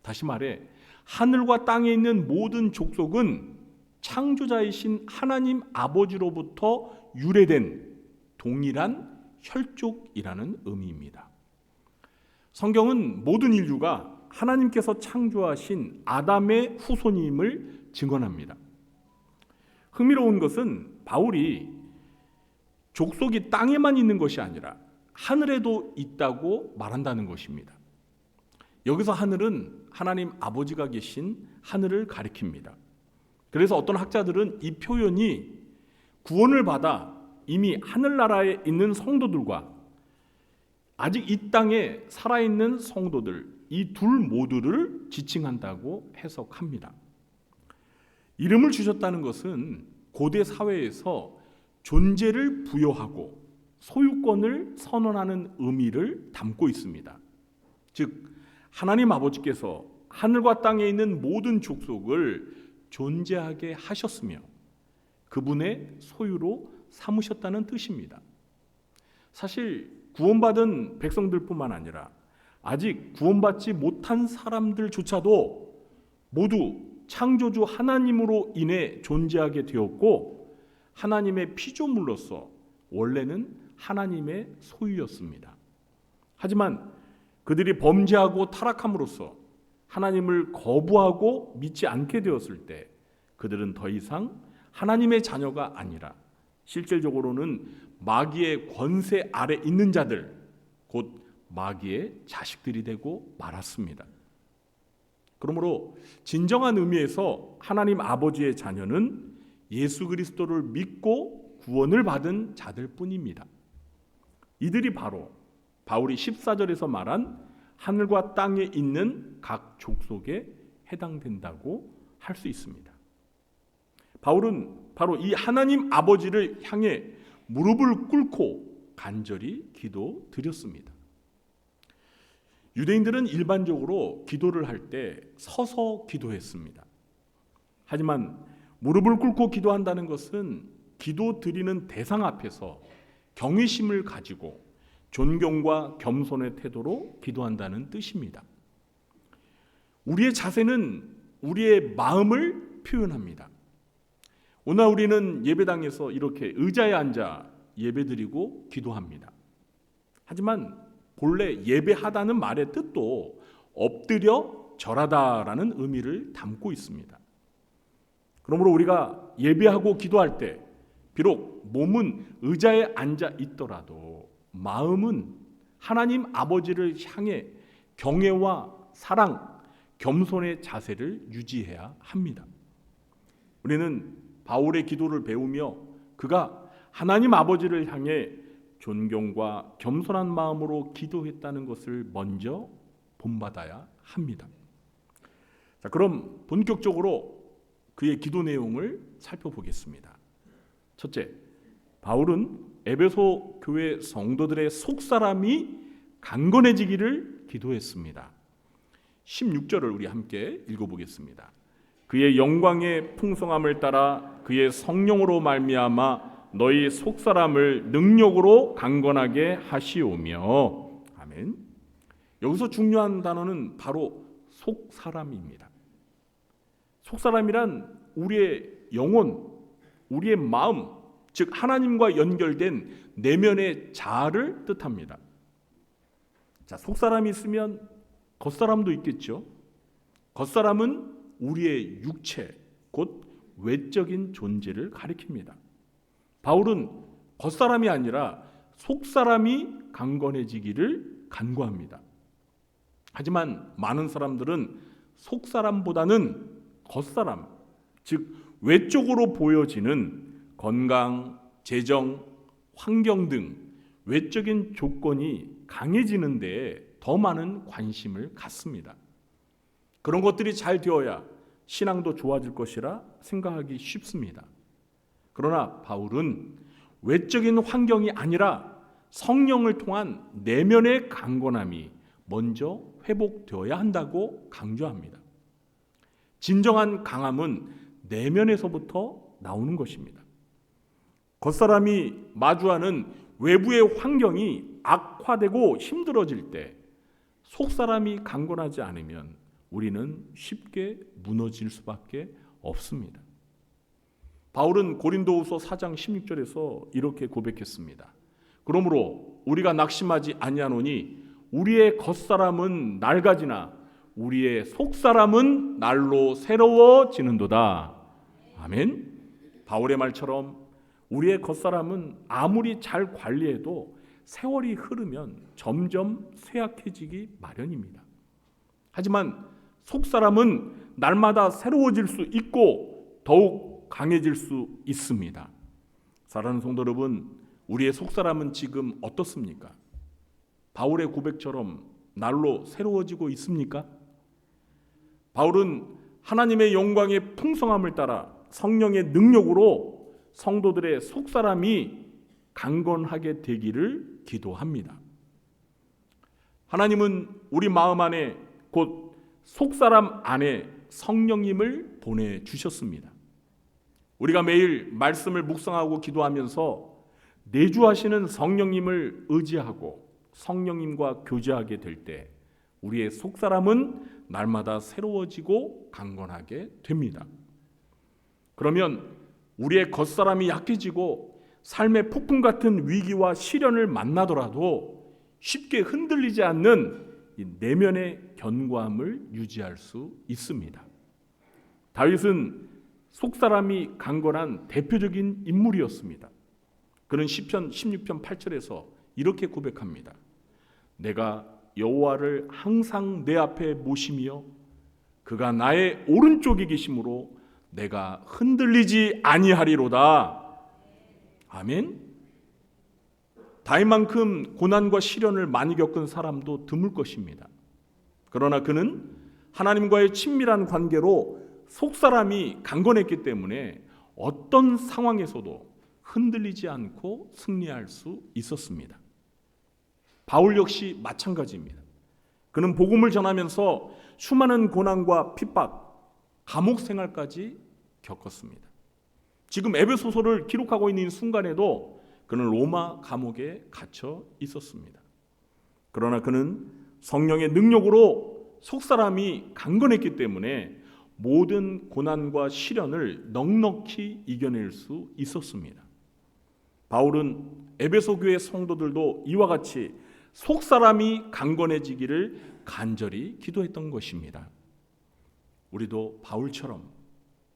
다시 말해 하늘과 땅에 있는 모든 족속은 창조자이신 하나님 아버지로부터 유래된 동일한 혈족이라는 의미입니다. 성경은 모든 인류가 하나님께서 창조하신 아담의 후손임을 증언합니다. 흥미로운 것은 바울이 족속이 땅에만 있는 것이 아니라 하늘에도 있다고 말한다는 것입니다. 여기서 하늘은 하나님 아버지가 계신 하늘을 가리킵니다. 그래서 어떤 학자들은 이 표현이 구원을 받아 이미 하늘나라에 있는 성도들과 아직 이 땅에 살아있는 성도들, 이 둘 모두를 지칭한다고 해석합니다. 이름을 주셨다는 것은 고대 사회에서 존재를 부여하고 소유권을 선언하는 의미를 담고 있습니다. 즉 하나님 아버지께서 하늘과 땅에 있는 모든 족속을 존재하게 하셨으며 그분의 소유로 삼으셨다는 뜻입니다. 사실 구원받은 백성들뿐만 아니라 아직 구원받지 못한 사람들조차도 모두 창조주 하나님으로 인해 존재하게 되었고 하나님의 피조물로서 원래는 하나님의 소유였습니다. 하지만 그들이 범죄하고 타락함으로써 하나님을 거부하고 믿지 않게 되었을 때 그들은 더 이상 하나님의 자녀가 아니라 실질적으로는 마귀의 권세 아래 있는 자들, 곧 마귀의 자식들이 되고 말았습니다. 그러므로 진정한 의미에서 하나님 아버지의 자녀는 예수 그리스도를 믿고 구원을 받은 자들뿐입니다. 이들이 바로 바울이 14절에서 말한 하늘과 땅에 있는 각 족속에 해당된다고 할 수 있습니다. 바울은 바로 이 하나님 아버지를 향해 무릎을 꿇고 간절히 기도드렸습니다. 유대인들은 일반적으로 기도를 할 때 서서 기도했습니다. 하지만 무릎을 꿇고 기도한다는 것은 기도드리는 대상 앞에서 경외심을 가지고 존경과 겸손의 태도로 기도한다는 뜻입니다. 우리의 자세는 우리의 마음을 표현합니다. 오늘 우리는 예배당에서 이렇게 의자에 앉아 예배드리고 기도합니다. 하지만 본래 예배하다는 말의 뜻도 엎드려 절하다라는 의미를 담고 있습니다. 그러므로 우리가 예배하고 기도할 때 비록 몸은 의자에 앉아 있더라도 마음은 하나님 아버지를 향해 경외와 사랑, 겸손의 자세를 유지해야 합니다. 우리는 바울의 기도를 배우며 그가 하나님 아버지를 향해 존경과 겸손한 마음으로 기도했다는 것을 먼저 본받아야 합니다. 자, 그럼 본격적으로 그의 기도 내용을 살펴보겠습니다. 첫째, 바울은 에베소 교회 성도들의 속사람이 강건해지기를 기도했습니다. 16절을 우리 함께 읽어보겠습니다. 그의 영광의 풍성함을 따라 그의 성령으로 말미암아 너희 속사람을 능력으로 강건하게 하시오며. 아멘. 여기서 중요한 단어는 바로 속사람입니다. 속사람이란 우리의 영혼, 우리의 마음, 즉 하나님과 연결된 내면의 자아를 뜻합니다. 자, 속사람이 있으면 겉사람도 있겠죠. 겉사람은 우리의 육체, 곧 외적인 존재를 가리킵니다. 바울은 겉사람이 아니라 속사람이 강건해지기를 간구합니다. 하지만 많은 사람들은 속사람보다는 겉사람, 즉 외적으로 보여지는 건강, 재정, 환경 등 외적인 조건이 강해지는 데에 더 많은 관심을 갖습니다. 그런 것들이 잘 되어야 신앙도 좋아질 것이라 생각하기 쉽습니다. 그러나 바울은 외적인 환경이 아니라 성령을 통한 내면의 강건함이 먼저 회복되어야 한다고 강조합니다. 진정한 강함은 내면에서부터 나오는 것입니다. 겉사람이 마주하는 외부의 환경이 악화되고 힘들어질 때 속사람이 강건하지 않으면 우리는 쉽게 무너질 수밖에 없습니다. 바울은 고린도후서 4장 16절에서 이렇게 고백했습니다. 그러므로 우리가 낙심하지 아니하노니 우리의 겉사람은 낡아지나 우리의 속사람은 날로 새로워지는도다. 아멘. 바울의 말처럼 우리의 겉사람은 아무리 잘 관리해도 세월이 흐르면 점점 쇠약해지기 마련입니다. 하지만 속사람은 날마다 새로워질 수 있고 더욱 강해질 수 있습니다. 사랑하는 성도 여러분, 우리의 속사람은 지금 어떻습니까? 바울의 고백처럼 날로 새로워지고 있습니까? 바울은 하나님의 영광의 풍성함을 따라 성령의 능력으로 성도들의 속사람이 강건하게 되기를 기도합니다. 하나님은 우리 마음 안에 곧 속사람 안에 성령님을 보내주셨습니다. 우리가 매일 말씀을 묵상하고 기도하면서 내주하시는 성령님을 의지하고 성령님과 교제하게 될 때 우리의 속사람은 날마다 새로워지고 강건하게 됩니다. 그러면 우리의 겉사람이 약해지고 삶의 폭풍 같은 위기와 시련을 만나더라도 쉽게 흔들리지 않는 이 내면의 견고함을 유지할 수 있습니다. 다윗은 속사람이 강건한 대표적인 인물이었습니다. 그는 시편 16편 8절에서 이렇게 고백합니다. 내가 여호와를 항상 내 앞에 모시며 그가 나의 오른쪽에 계심으로 내가 흔들리지 아니하리로다. 아멘. 다윗만큼 고난과 시련을 많이 겪은 사람도 드물 것입니다. 그러나 그는 하나님과의 친밀한 관계로 속사람이 강건했기 때문에 어떤 상황에서도 흔들리지 않고 승리할 수 있었습니다. 바울 역시 마찬가지입니다. 그는 복음을 전하면서 수많은 고난과 핍박, 감옥 생활까지 겪었습니다. 지금 에베소서를 기록하고 있는 순간에도 그는 로마 감옥에 갇혀 있었습니다. 그러나 그는 성령의 능력으로 속사람이 강건했기 때문에 모든 고난과 시련을 넉넉히 이겨낼 수 있었습니다. 바울은 에베소 교회 성도들도 이와 같이 속사람이 강건해지기를 간절히 기도했던 것입니다. 우리도 바울처럼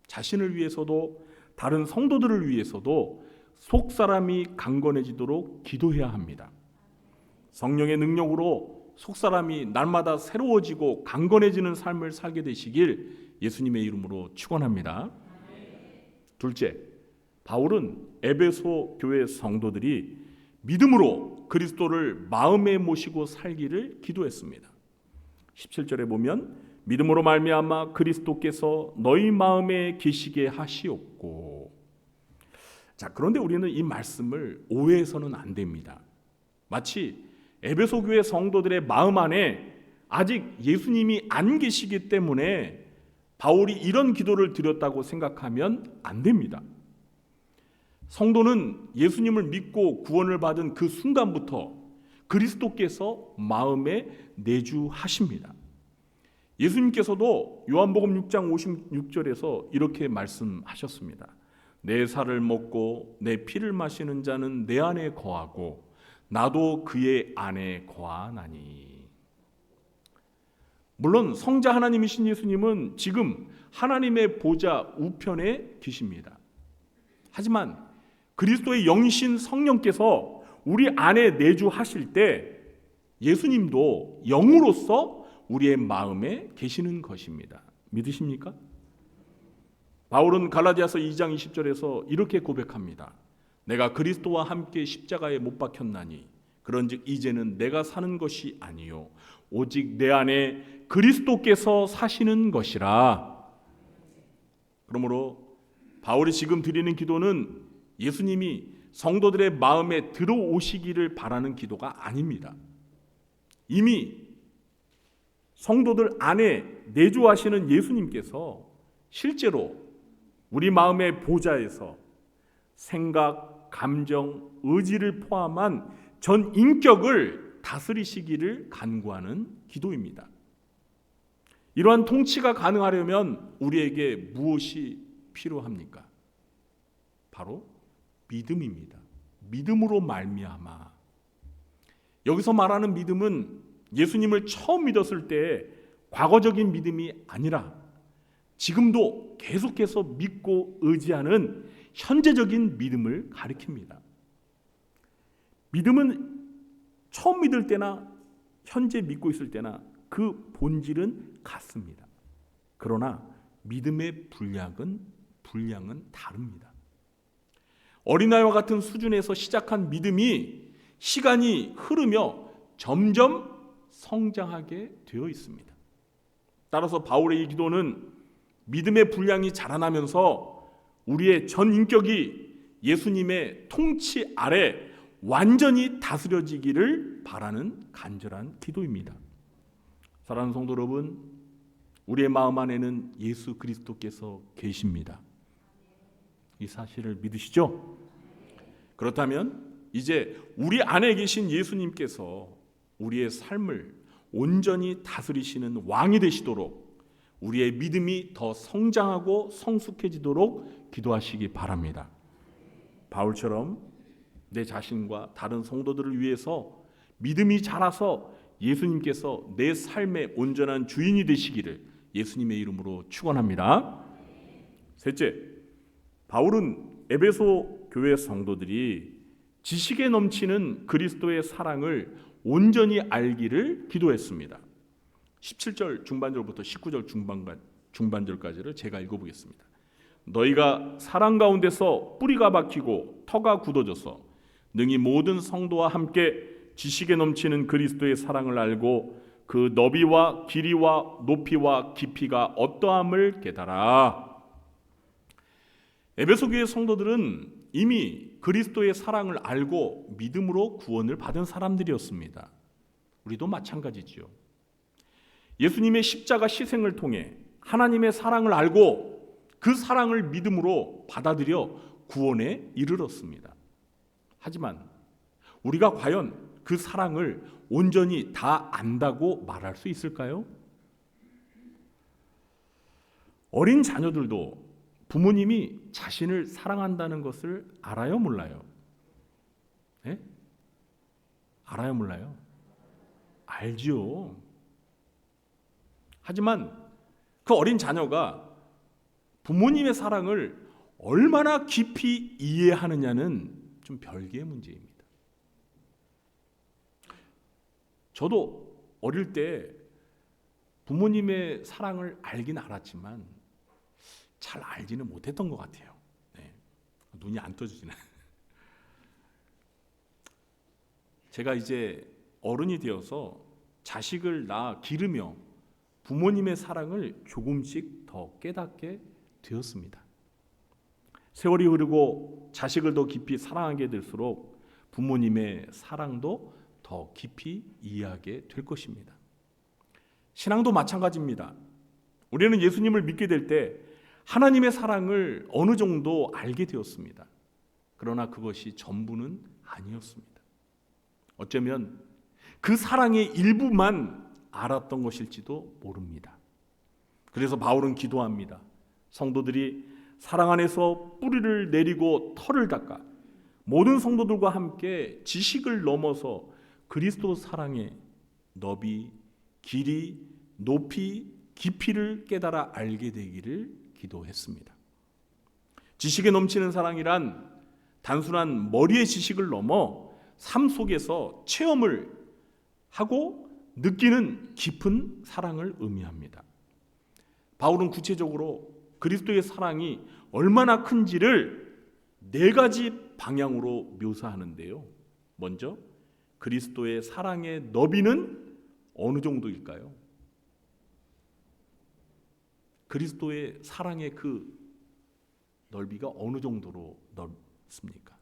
자신을 위해서도 다른 성도들을 위해서도 속사람이 강건해지도록 기도해야 합니다. 성령의 능력으로 속사람이 날마다 새로워지고 강건해지는 삶을 살게 되시길 예수님의 이름으로 축원합니다. 둘째, 바울은 에베소 교회 성도들이 믿음으로 그리스도를 마음에 모시고 살기를 기도했습니다. 17절에 보면 믿음으로 말미암아 그리스도께서 너희 마음에 계시게 하시옵고. 자, 그런데 우리는 이 말씀을 오해해서는 안 됩니다. 마치 에베소 교회 성도들의 마음 안에 아직 예수님이 안 계시기 때문에 바울이 이런 기도를 드렸다고 생각하면 안 됩니다. 성도는 예수님을 믿고 구원을 받은 그 순간부터 그리스도께서 마음에 내주하십니다. 예수님께서도 요한복음 6장 56절에서 이렇게 말씀하셨습니다. 내 살을 먹고 내 피를 마시는 자는 내 안에 거하고 나도 그의 안에 거하나니. 물론 성자 하나님이신 예수님은 지금 하나님의 보좌 우편에 계십니다. 하지만 그리스도의 영이신 성령께서 우리 안에 내주하실 때 예수님도 영으로서 우리의 마음에 계시는 것입니다. 믿으십니까? 바울은 갈라디아서 2장 20절에서 이렇게 고백합니다. 내가 그리스도와 함께 십자가에 못 박혔나니 그런즉 이제는 내가 사는 것이 아니요 오직 내 안에 그리스도께서 사시는 것이라. 그러므로 바울이 지금 드리는 기도는 예수님이 성도들의 마음에 들어오시기를 바라는 기도가 아닙니다. 이미 성도들 안에 내주하시는 예수님께서 실제로 우리 마음의 보좌에서 생각, 감정, 의지를 포함한 전 인격을 다스리시기를 간구하는 기도입니다. 이러한 통치가 가능하려면 우리에게 무엇이 필요합니까? 바로 믿음입니다. 믿음으로 말미암아. 여기서 말하는 믿음은 예수님을 처음 믿었을 때 과거적인 믿음이 아니라 지금도 계속해서 믿고 의지하는 현재적인 믿음을 가리킵니다. 믿음은 처음 믿을 때나 현재 믿고 있을 때나 그 본질은 같습니다. 그러나 믿음의 분량은 다릅니다. 어린아이와 같은 수준에서 시작한 믿음이 시간이 흐르며 점점 성장하게 되어 있습니다. 따라서 바울의 이 기도는 믿음의 분량이 자라나면서 우리의 전 인격이 예수님의 통치 아래 완전히 다스려지기를 바라는 간절한 기도입니다. 사랑하는 성도 여러분, 우리의 마음 안에는 예수 그리스도께서 계십니다. 이 사실을 믿으시죠? 그렇다면 이제 우리 안에 계신 예수님께서 우리의 삶을 온전히 다스리시는 왕이 되시도록 우리의 믿음이 더 성장하고 성숙해지도록 기도하시기 바랍니다. 바울처럼 내 자신과 다른 성도들을 위해서 믿음이 자라서 예수님께서 내 삶의 온전한 주인이 되시기를 예수님의 이름으로 축원합니다. 셋째, 바울은 에베소 교회 성도들이 지식에 넘치는 그리스도의 사랑을 온전히 알기를 기도했습니다. 17절 중반절부터 19절 중반절까지를 제가 읽어보겠습니다. 너희가 사랑 가운데서 뿌리가 박히고 터가 굳어져서 능히 모든 성도와 함께 지식에 넘치는 그리스도의 사랑을 알고 그 너비와 길이와 높이와 깊이가 어떠함을 깨달아. 에베소 교회 성도들은 이미 그리스도의 사랑을 알고 믿음으로 구원을 받은 사람들이었습니다. 우리도 마찬가지지요. 예수님의 십자가 희생을 통해 하나님의 사랑을 알고 그 사랑을 믿음으로 받아들여 구원에 이르렀습니다. 하지만 우리가 과연 그 사랑을 온전히 다 안다고 말할 수 있을까요? 어린 자녀들도 부모님이 자신을 사랑한다는 것을 알아요, 몰라요? 네? 알아요, 몰라요? 알지요. 하지만 그 어린 자녀가 부모님의 사랑을 얼마나 깊이 이해하느냐는 좀 별개의 문제입니다. 저도 어릴 때 부모님의 사랑을 알긴 알았지만 잘 알지는 못했던 것 같아요. 네. 눈이 안 떠지네. 제가 이제 어른이 되어서 자식을 낳아 기르며 부모님의 사랑을 조금씩 더 깨닫게 되었습니다. 세월이 흐르고 자식을 더 깊이 사랑하게 될수록 부모님의 사랑도 더 깊이 이해하게 될 것입니다. 신앙도 마찬가지입니다. 우리는 예수님을 믿게 될 때 하나님의 사랑을 어느 정도 알게 되었습니다. 그러나 그것이 전부는 아니었습니다. 어쩌면 그 사랑의 일부만 알았던 것일지도 모릅니다. 그래서 바울은 기도합니다. 성도들이 사랑 안에서 뿌리를 내리고 털을 닦아 모든 성도들과 함께 지식을 넘어서 그리스도 사랑의 너비, 길이, 높이, 깊이를 깨달아 알게 되기를 기도했습니다. 지식에 넘치는 사랑이란 단순한 머리의 지식을 넘어 삶 속에서 체험을 하고 느끼는 깊은 사랑을 의미합니다. 바울은 구체적으로 그리스도의 사랑이 얼마나 큰지를 4가지 방향으로 묘사하는데요. 먼저 그리스도의 사랑의 너비는 어느 정도일까요? 그리스도의 사랑의 그 넓이가 어느 정도로 넓습니까?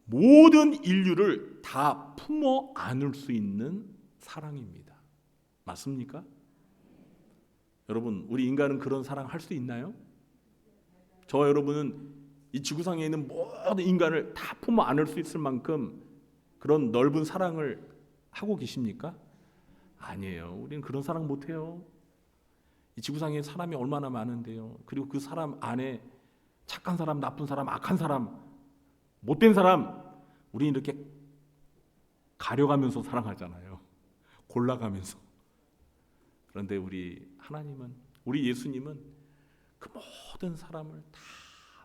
모든 인류를 다 품어 안을 수 있는 사랑입니다. 맞습니까? 여러분, 우리 인간은 그런 사랑 할 수 있나요? 저와 여러분은 이 지구상에 있는 모든 인간을 다 품어 안을 수 있을 만큼 그런 넓은 사랑을 하고 계십니까? 아니에요. 우리는 그런 사랑 못해요. 이 지구상에 사람이 얼마나 많은데요. 그리고 그 사람 안에 착한 사람, 나쁜 사람, 악한 사람, 못된 사람, 우리는 이렇게 가려가면서 사랑하잖아요. 골라가면서. 그런데 우리 하나님은, 우리 예수님은 그 모든 사람을 다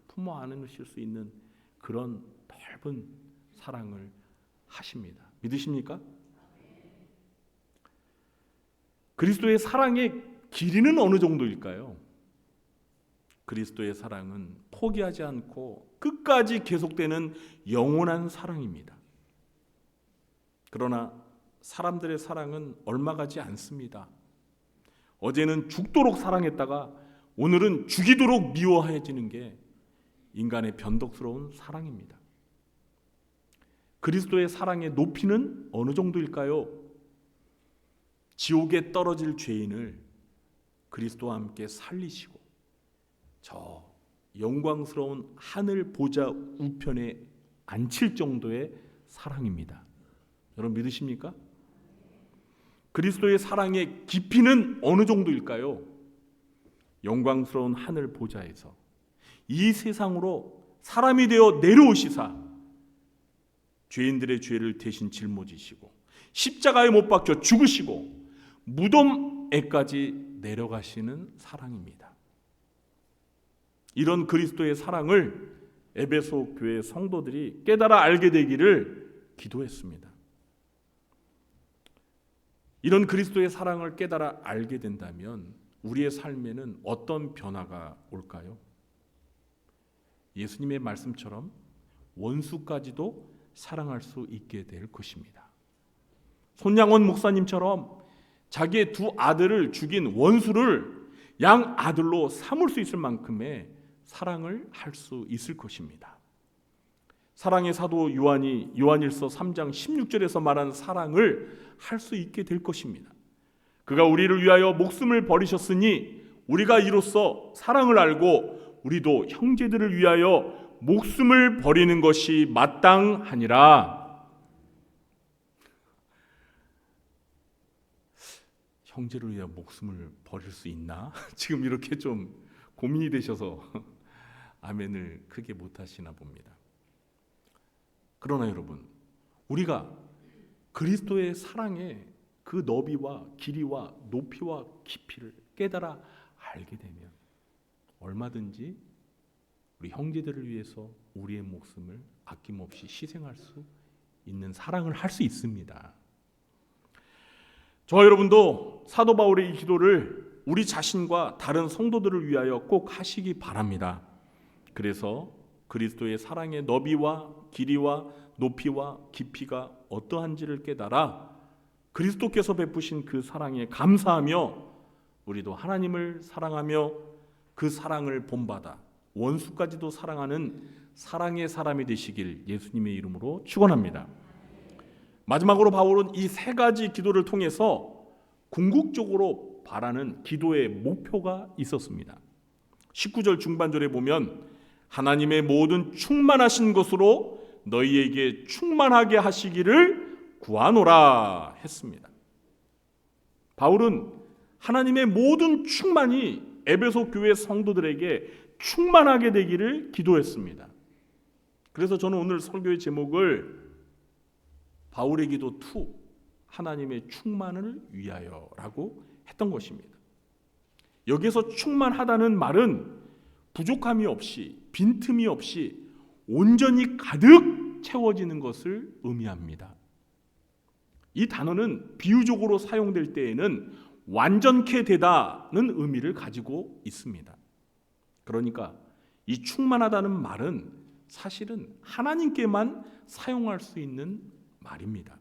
품어 안으실 수 있는 그런 넓은 사랑을 하십니다. 믿으십니까? 그리스도의 사랑의 길이는 어느 정도일까요? 그리스도의 사랑은 포기하지 않고 끝까지 계속되는 영원한 사랑입니다. 그러나 사람들의 사랑은 얼마 가지 않습니다. 어제는 죽도록 사랑했다가 오늘은 죽이도록 미워해지는 게 인간의 변덕스러운 사랑입니다. 그리스도의 사랑의 높이는 어느 정도일까요? 지옥에 떨어질 죄인을 그리스도와 함께 살리시고 저 영광스러운 하늘 보좌 우편에 앉힐 정도의 사랑입니다. 여러분 믿으십니까? 그리스도의 사랑의 깊이는 어느 정도일까요? 영광스러운 하늘 보좌에서 이 세상으로 사람이 되어 내려오시사 죄인들의 죄를 대신 짊어지시고 십자가에 못 박혀 죽으시고 무덤에까지 내려가시는 사랑입니다. 이런 그리스도의 사랑을 에베소 교회 성도들이 깨달아 알게 되기를 기도했습니다. 이런 그리스도의 사랑을 깨달아 알게 된다면 우리의 삶에는 어떤 변화가 올까요? 예수님의 말씀처럼 원수까지도 사랑할 수 있게 될 것입니다. 손양원 목사님처럼 자기의 두 아들을 죽인 원수를 양 아들로 삼을 수 있을 만큼의 사랑을 할 수 있을 것입니다. 사랑의 사도 요한이 요한일서 3장 16절에서 말한 사랑을 할 수 있게 될 것입니다. 그가 우리를 위하여 목숨을 버리셨으니 우리가 이로써 사랑을 알고 우리도 형제들을 위하여 목숨을 버리는 것이 마땅하니라. 형제를 위하여 목숨을 버릴 수 있나? 지금 이렇게 좀 고민이 되셔서 아멘을 크게 못하시나 봅니다. 그러나 여러분, 우리가 그리스도의 사랑의 그 너비와 길이와 높이와 깊이를 깨달아 알게 되면 얼마든지 우리 형제들을 위해서 우리의 목숨을 아낌없이 희생할 수 있는 사랑을 할 수 있습니다. 저와 여러분도 사도 바울의 이 기도를 우리 자신과 다른 성도들을 위하여 꼭 하시기 바랍니다. 그래서 그리스도의 사랑의 너비와 길이와 높이와 깊이가 어떠한지를 깨달아 그리스도께서 베푸신 그 사랑에 감사하며 우리도 하나님을 사랑하며 그 사랑을 본받아 원수까지도 사랑하는 사랑의 사람이 되시길 예수님의 이름으로 축원합니다. 마지막으로 바울은 이 세 가지 기도를 통해서 궁극적으로 바라는 기도의 목표가 있었습니다. 19절 중반절에 보면 하나님의 모든 충만하신 것으로 너희에게 충만하게 하시기를 구하노라 했습니다. 바울은 하나님의 모든 충만이 에베소 교회 성도들에게 충만하게 되기를 기도했습니다. 그래서 저는 오늘 설교의 제목을 바울의 기도 2 하나님의 충만을 위하여라고 했던 것입니다. 여기서 충만하다는 말은 부족함이 없이 빈틈이 없이 온전히 가득 채워지는 것을 의미합니다. 이 단어는 비유적으로 사용될 때에는 완전케 되다는 의미를 가지고 있습니다. 그러니까 이 충만하다는 말은 사실은 하나님께만 사용할 수 있는 말입니다.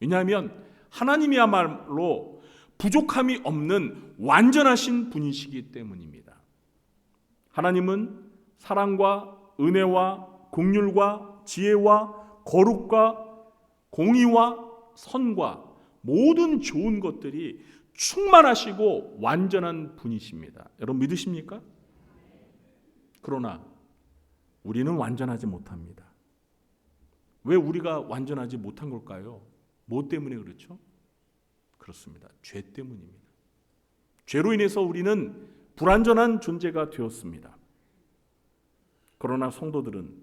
왜냐하면 하나님이야말로 부족함이 없는 완전하신 분이시기 때문입니다. 하나님은 사랑과 은혜와 긍휼과 지혜와 거룩과 공의와 선과 모든 좋은 것들이 충만하시고 완전한 분이십니다. 여러분 믿으십니까? 그러나 우리는 완전하지 못합니다. 왜 우리가 완전하지 못한 걸까요? 뭐 때문에 그렇죠? 그렇습니다. 죄 때문입니다. 죄로 인해서 우리는 불완전한 존재가 되었습니다. 그러나 성도들은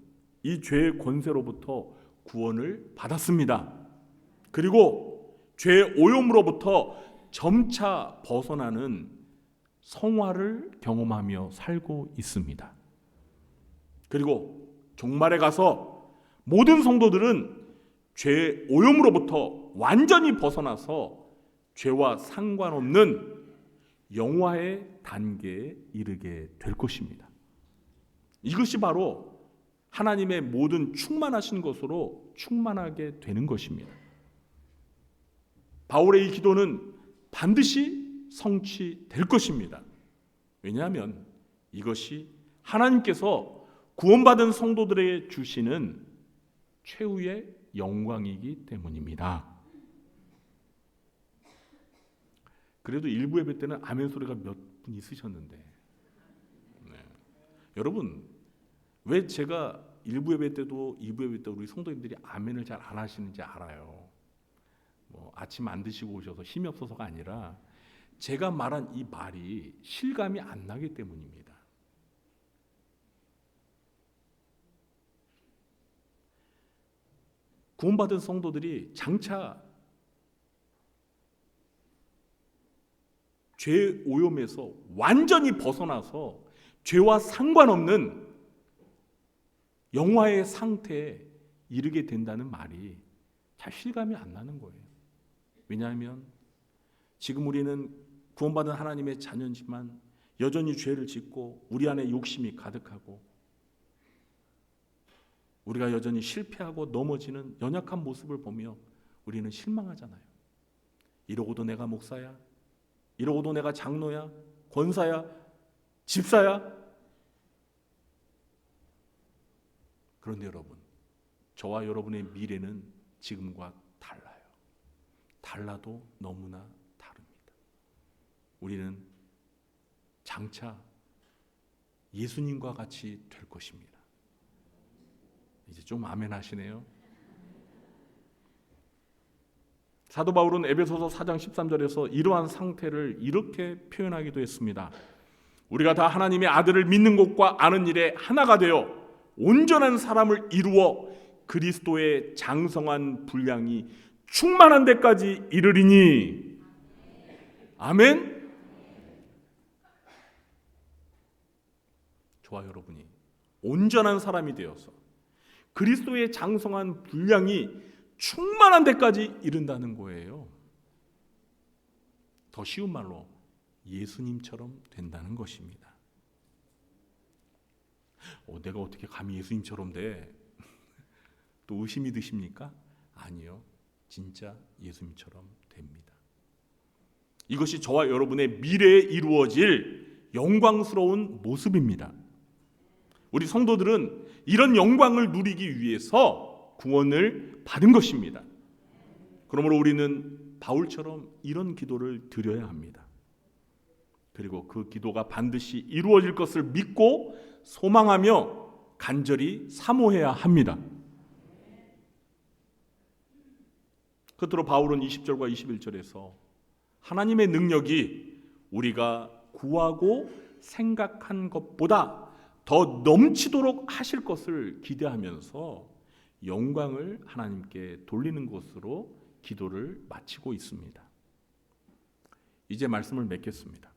이 죄의 권세로부터 구원을 받았습니다. 그리고 죄의 오염으로부터 점차 벗어나는 성화를 경험하며 살고 있습니다. 그리고 종말에 가서 모든 성도들은 죄의 오염으로부터 완전히 벗어나서 죄와 상관없는 영화의 단계에 이르게 될 것입니다. 이것이 바로 하나님의 모든 충만하신 것으로 충만하게 되는 것입니다. 바울의 이 기도는 반드시 성취될 것입니다. 왜냐하면 이것이 하나님께서 구원받은 성도들에게 주시는 최후의 영광이기 때문입니다. 그래도 일부 예배 때는 아멘 소리가 몇 분 있으셨는데, 네. 여러분, 왜 제가 일부 예배 때도 2부 예배 때 우리 성도님들이 아멘을 잘 안 하시는지 알아요. 아침 안 드시고 오셔서 힘이 없어서가 아니라 제가 말한 이 말이 실감이 안 나기 때문입니다. 구원받은 성도들이 장차 죄 오염에서 완전히 벗어나서 죄와 상관없는 영화의 상태에 이르게 된다는 말이 잘 실감이 안 나는 거예요. 왜냐하면 지금 우리는 구원받은 하나님의 자녀지만 여전히 죄를 짓고 우리 안에 욕심이 가득하고 우리가 여전히 실패하고 넘어지는 연약한 모습을 보며 우리는 실망하잖아요. 이러고도 내가 목사야? 이러고도 내가 장로야? 권사야? 집사야? 그런데 여러분, 저와 여러분의 미래는 지금과 달라요. 달라도 너무나 다릅니다. 우리는 장차 예수님과 같이 될 것입니다. 이제 좀 아멘 하시네요. 사도 바울은 에베소서 4장 13절에서 이러한 상태를 이렇게 표현하기도 했습니다. 우리가 다 하나님의 아들을 믿는 것과 아는 일에 하나가 되어 온전한 사람을 이루어 그리스도의 장성한 분량이 충만한 데까지 이르리니. 아멘. 저와 여러분이 온전한 사람이 되어서 그리스도의 장성한 분량이 충만한 데까지 이른다는 거예요. 더 쉬운 말로 예수님처럼 된다는 것입니다. 내가 어떻게 감히 예수님처럼 돼? 또 의심이 드십니까? 아니요. 진짜 예수님처럼 됩니다. 이것이 저와 여러분의 미래에 이루어질 영광스러운 모습입니다. 우리 성도들은 이런 영광을 누리기 위해서 구원을 받은 것입니다. 그러므로 우리는 바울처럼 이런 기도를 드려야 합니다. 그리고 그 기도가 반드시 이루어질 것을 믿고 소망하며 간절히 사모해야 합니다. 끝으로 바울은 20절과 21절에서 하나님의 능력이 우리가 구하고 생각한 것보다 더 넘치도록 하실 것을 기대하면서 영광을 하나님께 돌리는 것으로 기도를 마치고 있습니다. 이제 말씀을 맺겠습니다.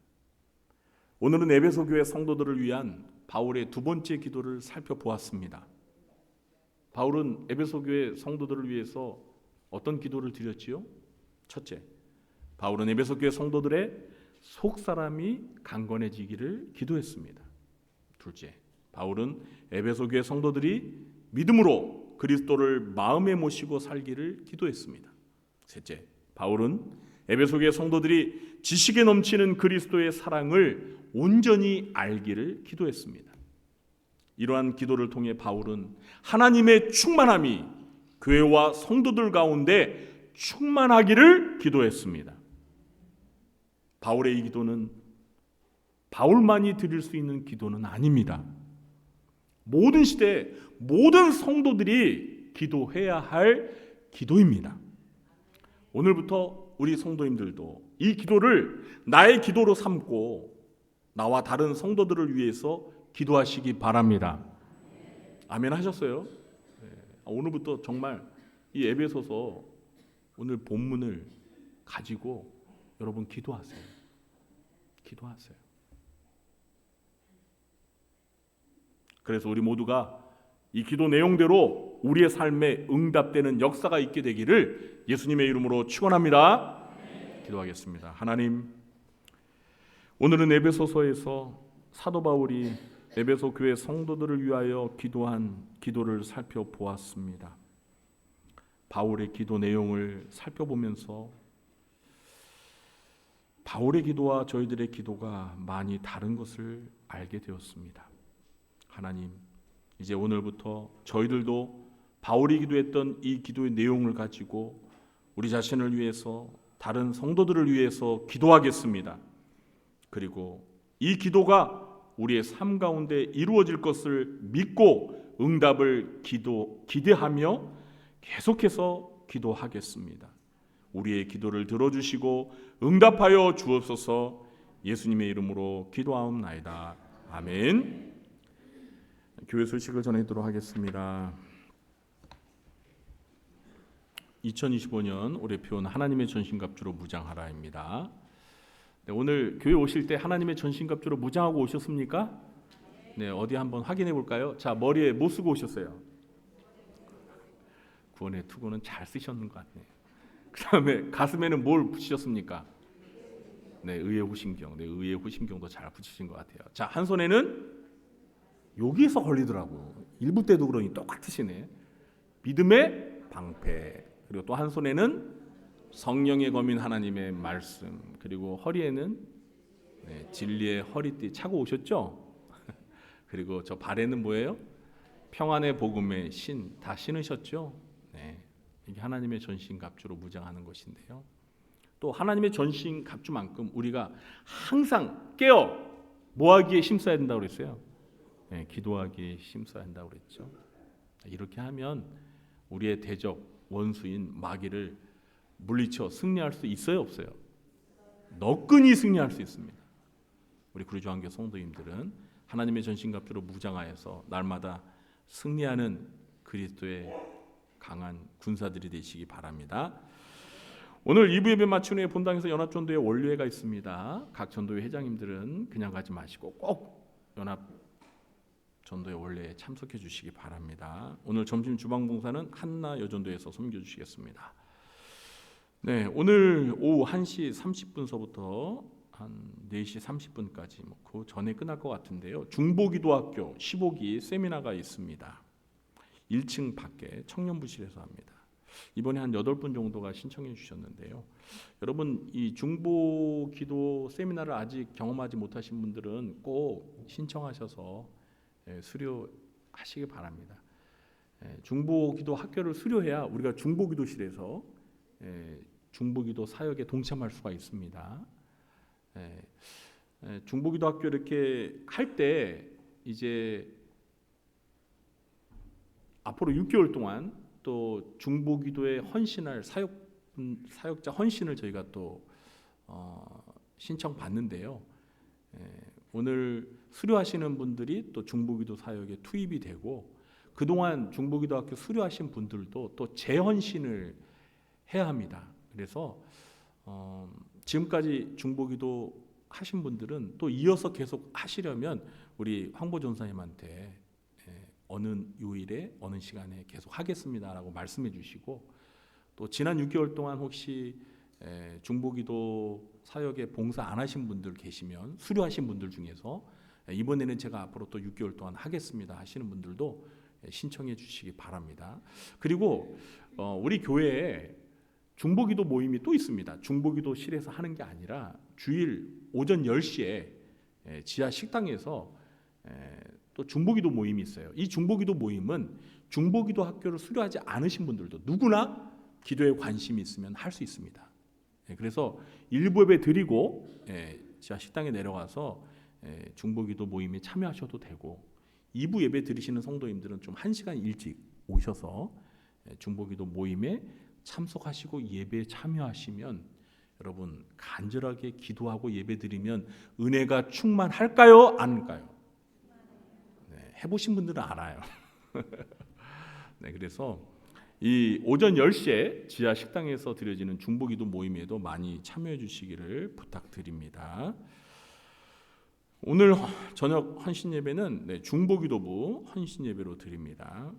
오늘은 에베소 교회 성도들을 위한 바울의 두 번째 기도를 살펴보았습니다. 바울은 에베소 교회 성도들을 위해서 어떤 기도를 드렸지요? 첫째, 바울은 에베소 교회 성도들의 속사람이 강건해지기를 기도했습니다. 둘째, 바울은 에베소 교회 성도들이 믿음으로 그리스도를 마음에 모시고 살기를 기도했습니다. 셋째, 바울은 에베소 교회 성도들이 지식에 넘치는 그리스도의 사랑을 온전히 알기를 기도했습니다. 이러한 기도를 통해 바울은 하나님의 충만함이 교회와 성도들 가운데 충만하기를 기도했습니다. 바울의 이 기도는 바울만이 드릴 수 있는 기도는 아닙니다. 모든 시대 모든 성도들이 기도해야 할 기도입니다. 오늘부터 우리 성도님들도 이 기도를 나의 기도로 삼고 나와 다른 성도들을 위해서 기도하시기 바랍니다. 아멘 하셨어요? 네. 오늘부터 정말 이 에베소서 오늘 본문을 가지고 여러분 기도하세요. 기도하세요. 그래서 우리 모두가 이 기도 내용대로 우리의 삶에 응답되는 역사가 있게 되기를 예수님의 이름으로 축원합니다. 기도하겠습니다. 하나님, 오늘은 에베소서에서 사도 바울이 에베소 교회 성도들을 위하여 기도한 기도를 살펴보았습니다. 바울의 기도 내용을 살펴보면서 바울의 기도와 저희들의 기도가 많이 다른 것을 알게 되었습니다. 하나님, 이제 오늘부터 저희들도 바울이 기도했던 이 기도의 내용을 가지고 우리 자신을 위해서, 다른 성도들을 위해서 기도하겠습니다. 그리고 이 기도가 우리의 삶 가운데 이루어질 것을 믿고 응답을 기대하며 계속해서 기도하겠습니다. 우리의 기도를 들어주시고 응답하여 주옵소서. 예수님의 이름으로 기도하옵나이다. 아멘. 교회 소식을 전해드리도록 하겠습니다. 2025년 올해 표현 하나님의 전신갑주로 무장하라입니다. 네, 오늘 교회 오실 때 하나님의 전신갑주로 무장하고 오셨습니까? 네, 어디 한번 확인해 볼까요? 자, 머리에 뭐 쓰고 오셨어요? 구원의 투구는 잘 쓰셨는 것 같네요. 그 다음에 가슴에는 뭘 붙이셨습니까? 네, 의의 후신경. 네, 의의 후신경도 잘 붙이신 것 같아요. 자, 한 손에는 여기에서 걸리더라고요. 일부 때도 그러니 똑같으시네. 믿음의 방패. 그리고 또 한 손에는 성령의 검인 하나님의 말씀. 그리고 허리에는 진리의 허리띠 차고 오셨죠? 그리고 저 발에는 뭐예요? 평안의 복음의 신 다 신으셨죠? 네, 이게 하나님의 전신갑주로 무장하는 것인데요. 또 하나님의 전신갑주만큼 우리가 항상 깨어 뭐하기에 힘써야 된다고 그랬어요? 네, 기도하기에 힘써야 한다고 그랬죠. 이렇게 하면 우리의 대적 원수인 마귀를 물리쳐 승리할 수 있어요, 없어요? 너끈히 승리할 수 있습니다. 우리 구주한교 성도님들은 하나님의 전신갑주로 무장하여서 날마다 승리하는 그리스도의 강한 군사들이 되시기 바랍니다. 오늘 2부 예배 마친 후에 본당에서 연합전도회 원료회가 있습니다. 각 전도회 회장님들은 그냥 가지 마시고 꼭 연합전도회 원료회에 참석해 주시기 바랍니다. 오늘 점심 주방봉사는 한나 여전도에서 섬겨주시겠습니다. 네, 오늘 오후 1시 30분서부터 한 4시 30분까지 그 전에 끝날 것 같은데요. 중보기도학교 15기 세미나가 있습니다. 1층 밖에 청년부실에서 합니다. 이번에 한 8분 정도가 신청해 주셨는데요. 여러분, 이 중보기도 세미나를 아직 경험하지 못하신 분들은 꼭 신청하셔서 수료하시기 바랍니다. 중보기도 학교를 수료해야 우리가 중보기도실에서 중보기도 사역에 동참할 수가 있습니다. 중보기도 학교 이렇게 할 때 이제 앞으로 6개월 동안 또 중보기도에 헌신할 사역자 헌신을 저희가 또 신청 받는데요. 오늘 수료하시는 분들이 또 중보기도 사역에 투입이 되고 그동안 중보기도 학교 수료하신 분들도 또 재헌신을 해야 합니다. 그래서 지금까지 중보기도 하신 분들은 또 이어서 계속 하시려면 우리 황보 전사님한테 어느 요일에 어느 시간에 계속 하겠습니다라고 말씀해 주시고 또 지난 6개월 동안 혹시 중보기도 사역에 봉사 안 하신 분들 계시면 수료하신 분들 중에서 이번에는 제가 앞으로 또 6개월 동안 하겠습니다 하시는 분들도 신청해 주시기 바랍니다. 그리고 우리 교회에 중보기도 모임이 또 있습니다. 중보기도실에서 하는 게 아니라 주일 오전 10시에 지하 식당에서 또 중보기도 모임이 있어요. 이 중보기도 모임은 중보기도 학교를 수료하지 않으신 분들도 누구나 기도에 관심이 있으면 할 수 있습니다. 그래서 1부 예배 드리고 지하 식당에 내려가서 중보기도 모임에 참여하셔도 되고 2부 예배 드리시는 성도님들은 좀 1시간 일찍 오셔서 중보기도 모임에 참석하시고 예배에 참여하시면 여러분 간절하게 기도하고 예배드리면 은혜가 충만할까요? 아닐까요? 네, 해보신 분들은 알아요. 네, 그래서 이 오전 10시에 지하 식당에서 드려지는 중보기도 모임에도 많이 참여해 주시기를 부탁드립니다. 오늘 저녁 헌신 예배는 중보기도부 헌신 예배로 드립니다.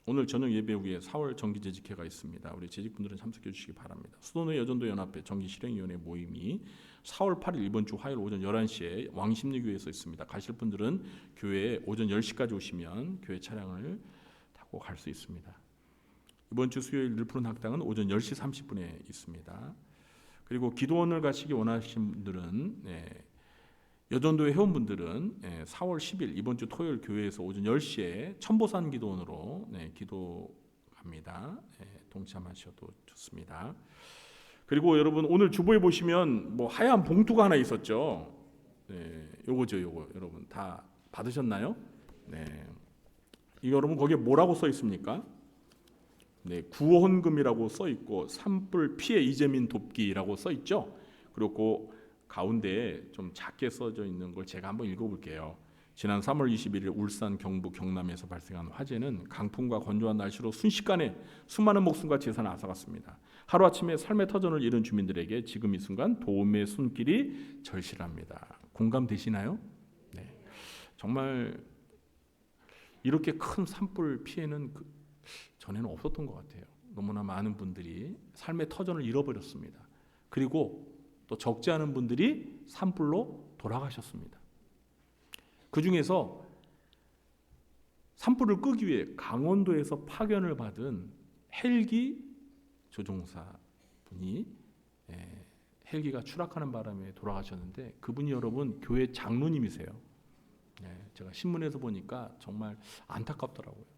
오늘 저녁 예배 후에 4월 정기 재직회가 있습니다. 우리 재직분들은 참석해 주시기 바랍니다. 수도내 여전도 연합회 정기 실행위원회 모임이 4월 8일 이번 주 화요일 오전 11시에 왕십리교회에서 있습니다. 가실 분들은 교회에 오전 10시까지 오시면 교회 차량을 타고 갈 수 있습니다. 이번 주 수요일 늘 푸른 학당은 오전 10시 30분에 있습니다. 그리고 기도원을 가시기 원하시는 분들은 여전도의 회원분들은 4월 10일 이번 주 토요일 교회에서 오전 10시에 천보산 기도원으로 기도합니다. 동참하셔도 좋습니다. 그리고 여러분 오늘 주보에 보시면 뭐 하얀 봉투가 하나 있었죠. 요거죠, 요거. 여러분 다 받으셨나요? 이 여러분 거기에 뭐라고 써 있습니까? 구원금이라고 써 있고 산불 피해 이재민 돕기라고 써 있죠. 그리고 가운데에 좀 작게 써져 있는 걸 제가 한번 읽어볼게요. 지난 3월 21일 울산, 경북, 경남에서 발생한 화재는 강풍과 건조한 날씨로 순식간에 수많은 목숨과 재산을 앗아갔습니다. 하루아침에 삶의 터전을 잃은 주민들에게 지금 이 순간 도움의 손길이 절실합니다. 공감되시나요? 정말 이렇게 큰 산불 피해는 전에는 없었던 것 같아요. 너무나 많은 분들이 삶의 터전을 잃어버렸습니다. 그리고 또 적지 않은 분들이 산불로 돌아가셨습니다. 그 중에서 산불을 끄기 위해 강원도에서 파견을 받은 헬기 조종사분이 헬기가 추락하는 바람에 돌아가셨는데 그분이 여러분 교회 장로님이세요. 제가 신문에서 보니까 정말 안타깝더라고요.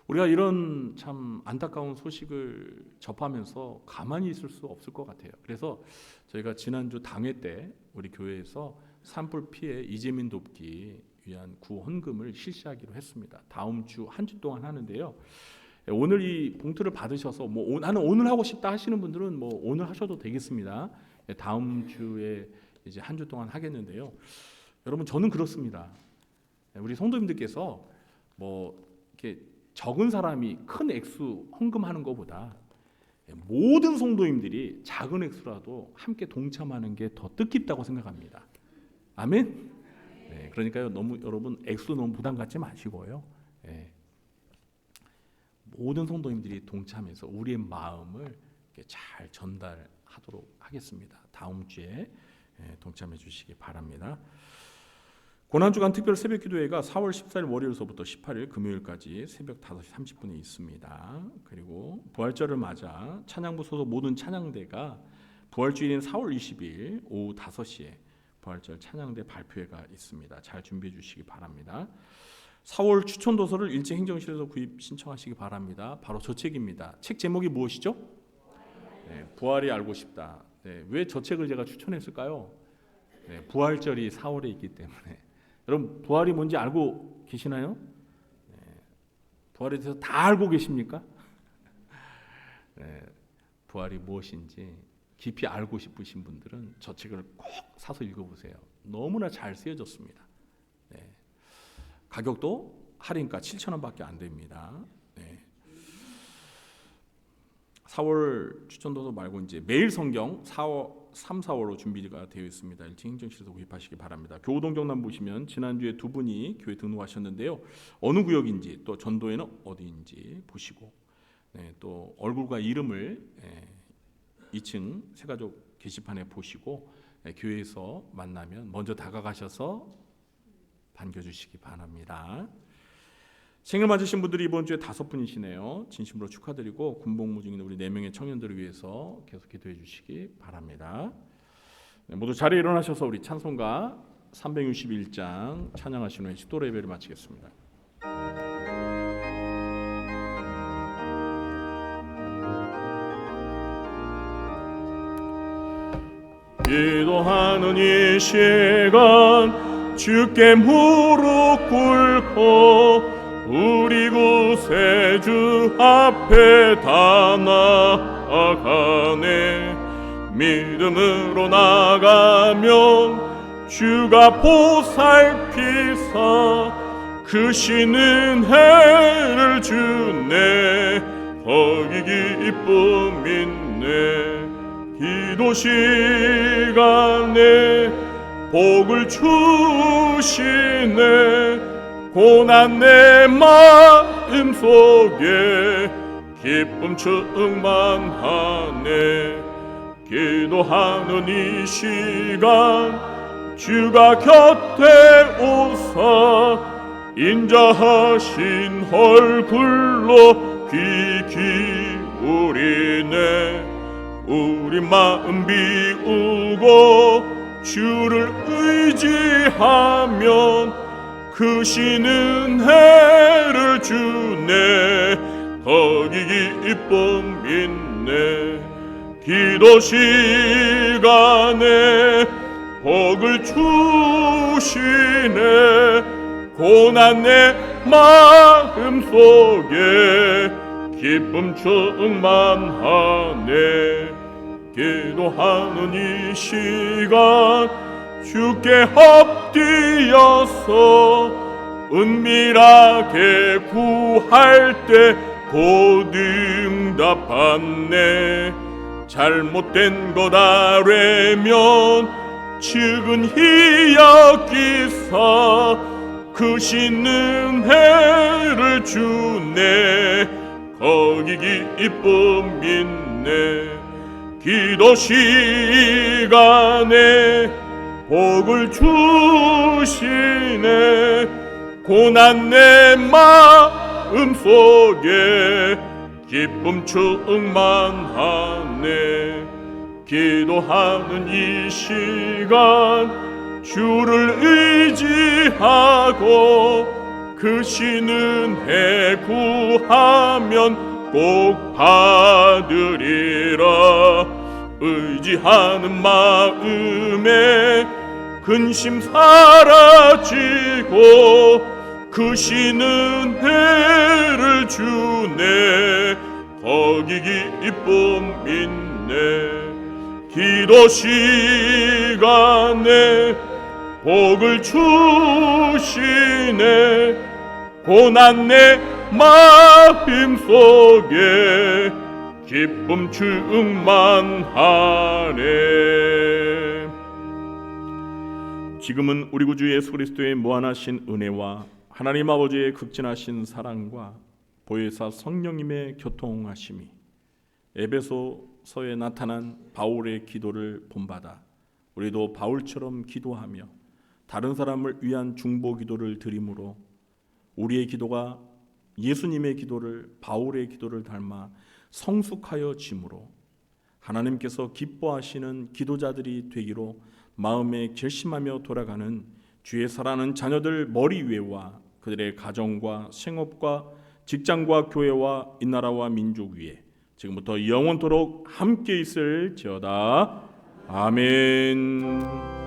우리가 이런 참 안타까운 소식을 접하면서 가만히 있을 수 없을 것 같아요. 그래서 저희가 지난주 당회 때 우리 교회에서 산불 피해 이재민 돕기 위한 구헌금을 실시하기로 했습니다. 다음 주 한 주 동안 하는데요. 오늘 이 봉투를 받으셔서 나는 오늘 하고 싶다 하시는 분들은 오늘 하셔도 되겠습니다. 다음 주에 이제 한 주 동안 하겠는데요. 여러분 저는 그렇습니다. 우리 성도님들께서 이렇게 적은 사람이 큰 액수 헌금하는 것보다 모든 성도님들이 작은 액수라도 함께 동참하는 게 더 뜻깊다고 생각합니다. 아멘. 그러니까요 너무 여러분 액수 너무 부담 갖지 마시고요. 모든 성도님들이 동참해서 우리의 마음을 잘 전달하도록 하겠습니다. 다음 주에 동참해 주시기 바랍니다. 고난주간 특별 새벽기도회가 4월 14일 월요일서부터 18일 금요일까지 새벽 5시 30분에 있습니다. 그리고 부활절을 맞아 찬양부 소속 모든 찬양대가 부활주일인 4월 20일 오후 5시에 부활절 찬양대 발표회가 있습니다. 잘 준비해 주시기 바랍니다. 4월 추천도서를 일제행정실에서 구입 신청하시기 바랍니다. 바로 저 책입니다. 책 제목이 무엇이죠? 부활이 알고 싶다. 왜 저 책을 제가 추천했을까요? 부활절이 4월에 있기 때문에. 여러분 부활이 뭔지 알고 계시나요? 부활에 대해서 다 알고 계십니까? 부활이 무엇인지 깊이 알고 싶으신 분들은 저 책을 꼭 사서 읽어보세요. 너무나 잘 쓰여졌습니다. 가격도 할인가 7,000원밖에 안 됩니다. 4월 추천도서 말고 이제 매일 성경 3, 4월로 준비가 되어 있습니다. 일제행정실에서 구입하시기 바랍니다. 교우동 경남 보시면 지난주에 두 분이 교회 등록하셨는데요. 어느 구역인지 또 전도에는 어디인지 보시고 또 얼굴과 이름을 2층 새가족 게시판에 보시고 교회에서 만나면 먼저 다가가셔서 반겨주시기 바랍니다. 생일 맞으신 분들이 이번 주에 5분이시네요. 진심으로 축하드리고 군복무 중인 우리 4명의 청년들을 위해서 계속 기도해 주시기 바랍니다. 모두 자리에 일어나셔서 우리 찬송가 361장 찬양하신 후에 식도 예배를 마치겠습니다. 기도하는 이 시간 주께 무릎 꿇고 우리 구세주 앞에 다 나아가네. 믿음으로 나가면 주가 보살피사 크신 은혜를 주네. 거기 기쁨 있네. 기도 시간에 복을 주시네. 고난 내 마음 속에 기쁨 충만하네. 기도하는 이 시간 주가 곁에 오사 인자하신 얼굴로 귀 기울이네. 우리 마음 비우고 주를 의지하면 그 신은 해를 주네. 거기 기쁨 있네. 기도 시간에 복을 주시네. 고난 내 마음 속에 기쁨 충만하네. 기도하는 이 시간 주께 엎드려서 은밀하게 구할 때 곧 응답하네. 잘못된 것 아뢰면 측은히 여기사 그 신은 해를 주네. 거기 기쁨 있네. 기도 시간에 복을 주시네. 고난 내 마음 속에 기쁨 충만하네. 기도하는 이 시간 주를 의지하고 그 신은 해 구하면 꼭 받으리라. 의지하는 마음에 근심 사라지고 그 신은 해를 주네. 거기 기쁨 있네. 기도 시간에 복을 주시네. 고난 내 마음 속에 기쁨 충만하네. 지금은 우리 구주 예수 그리스도의 무한하신 은혜와 하나님 아버지의 극진하신 사랑과 보혜사 성령님의 교통하심이 에베소서에 나타난 바울의 기도를 본받아 우리도 바울처럼 기도하며 다른 사람을 위한 중보 기도를 드림으로 우리의 기도가 예수님의 기도를, 바울의 기도를 닮아 성숙하여 짐으로 하나님께서 기뻐하시는 기도자들이 되기로 마음에 결심하며 돌아가는 주의 사랑하는 자녀들 머리 위에와 그들의 가정과 생업과 직장과 교회와 이 나라와 민족 위에 지금부터 영원토록 함께 있을지어다. 아멘.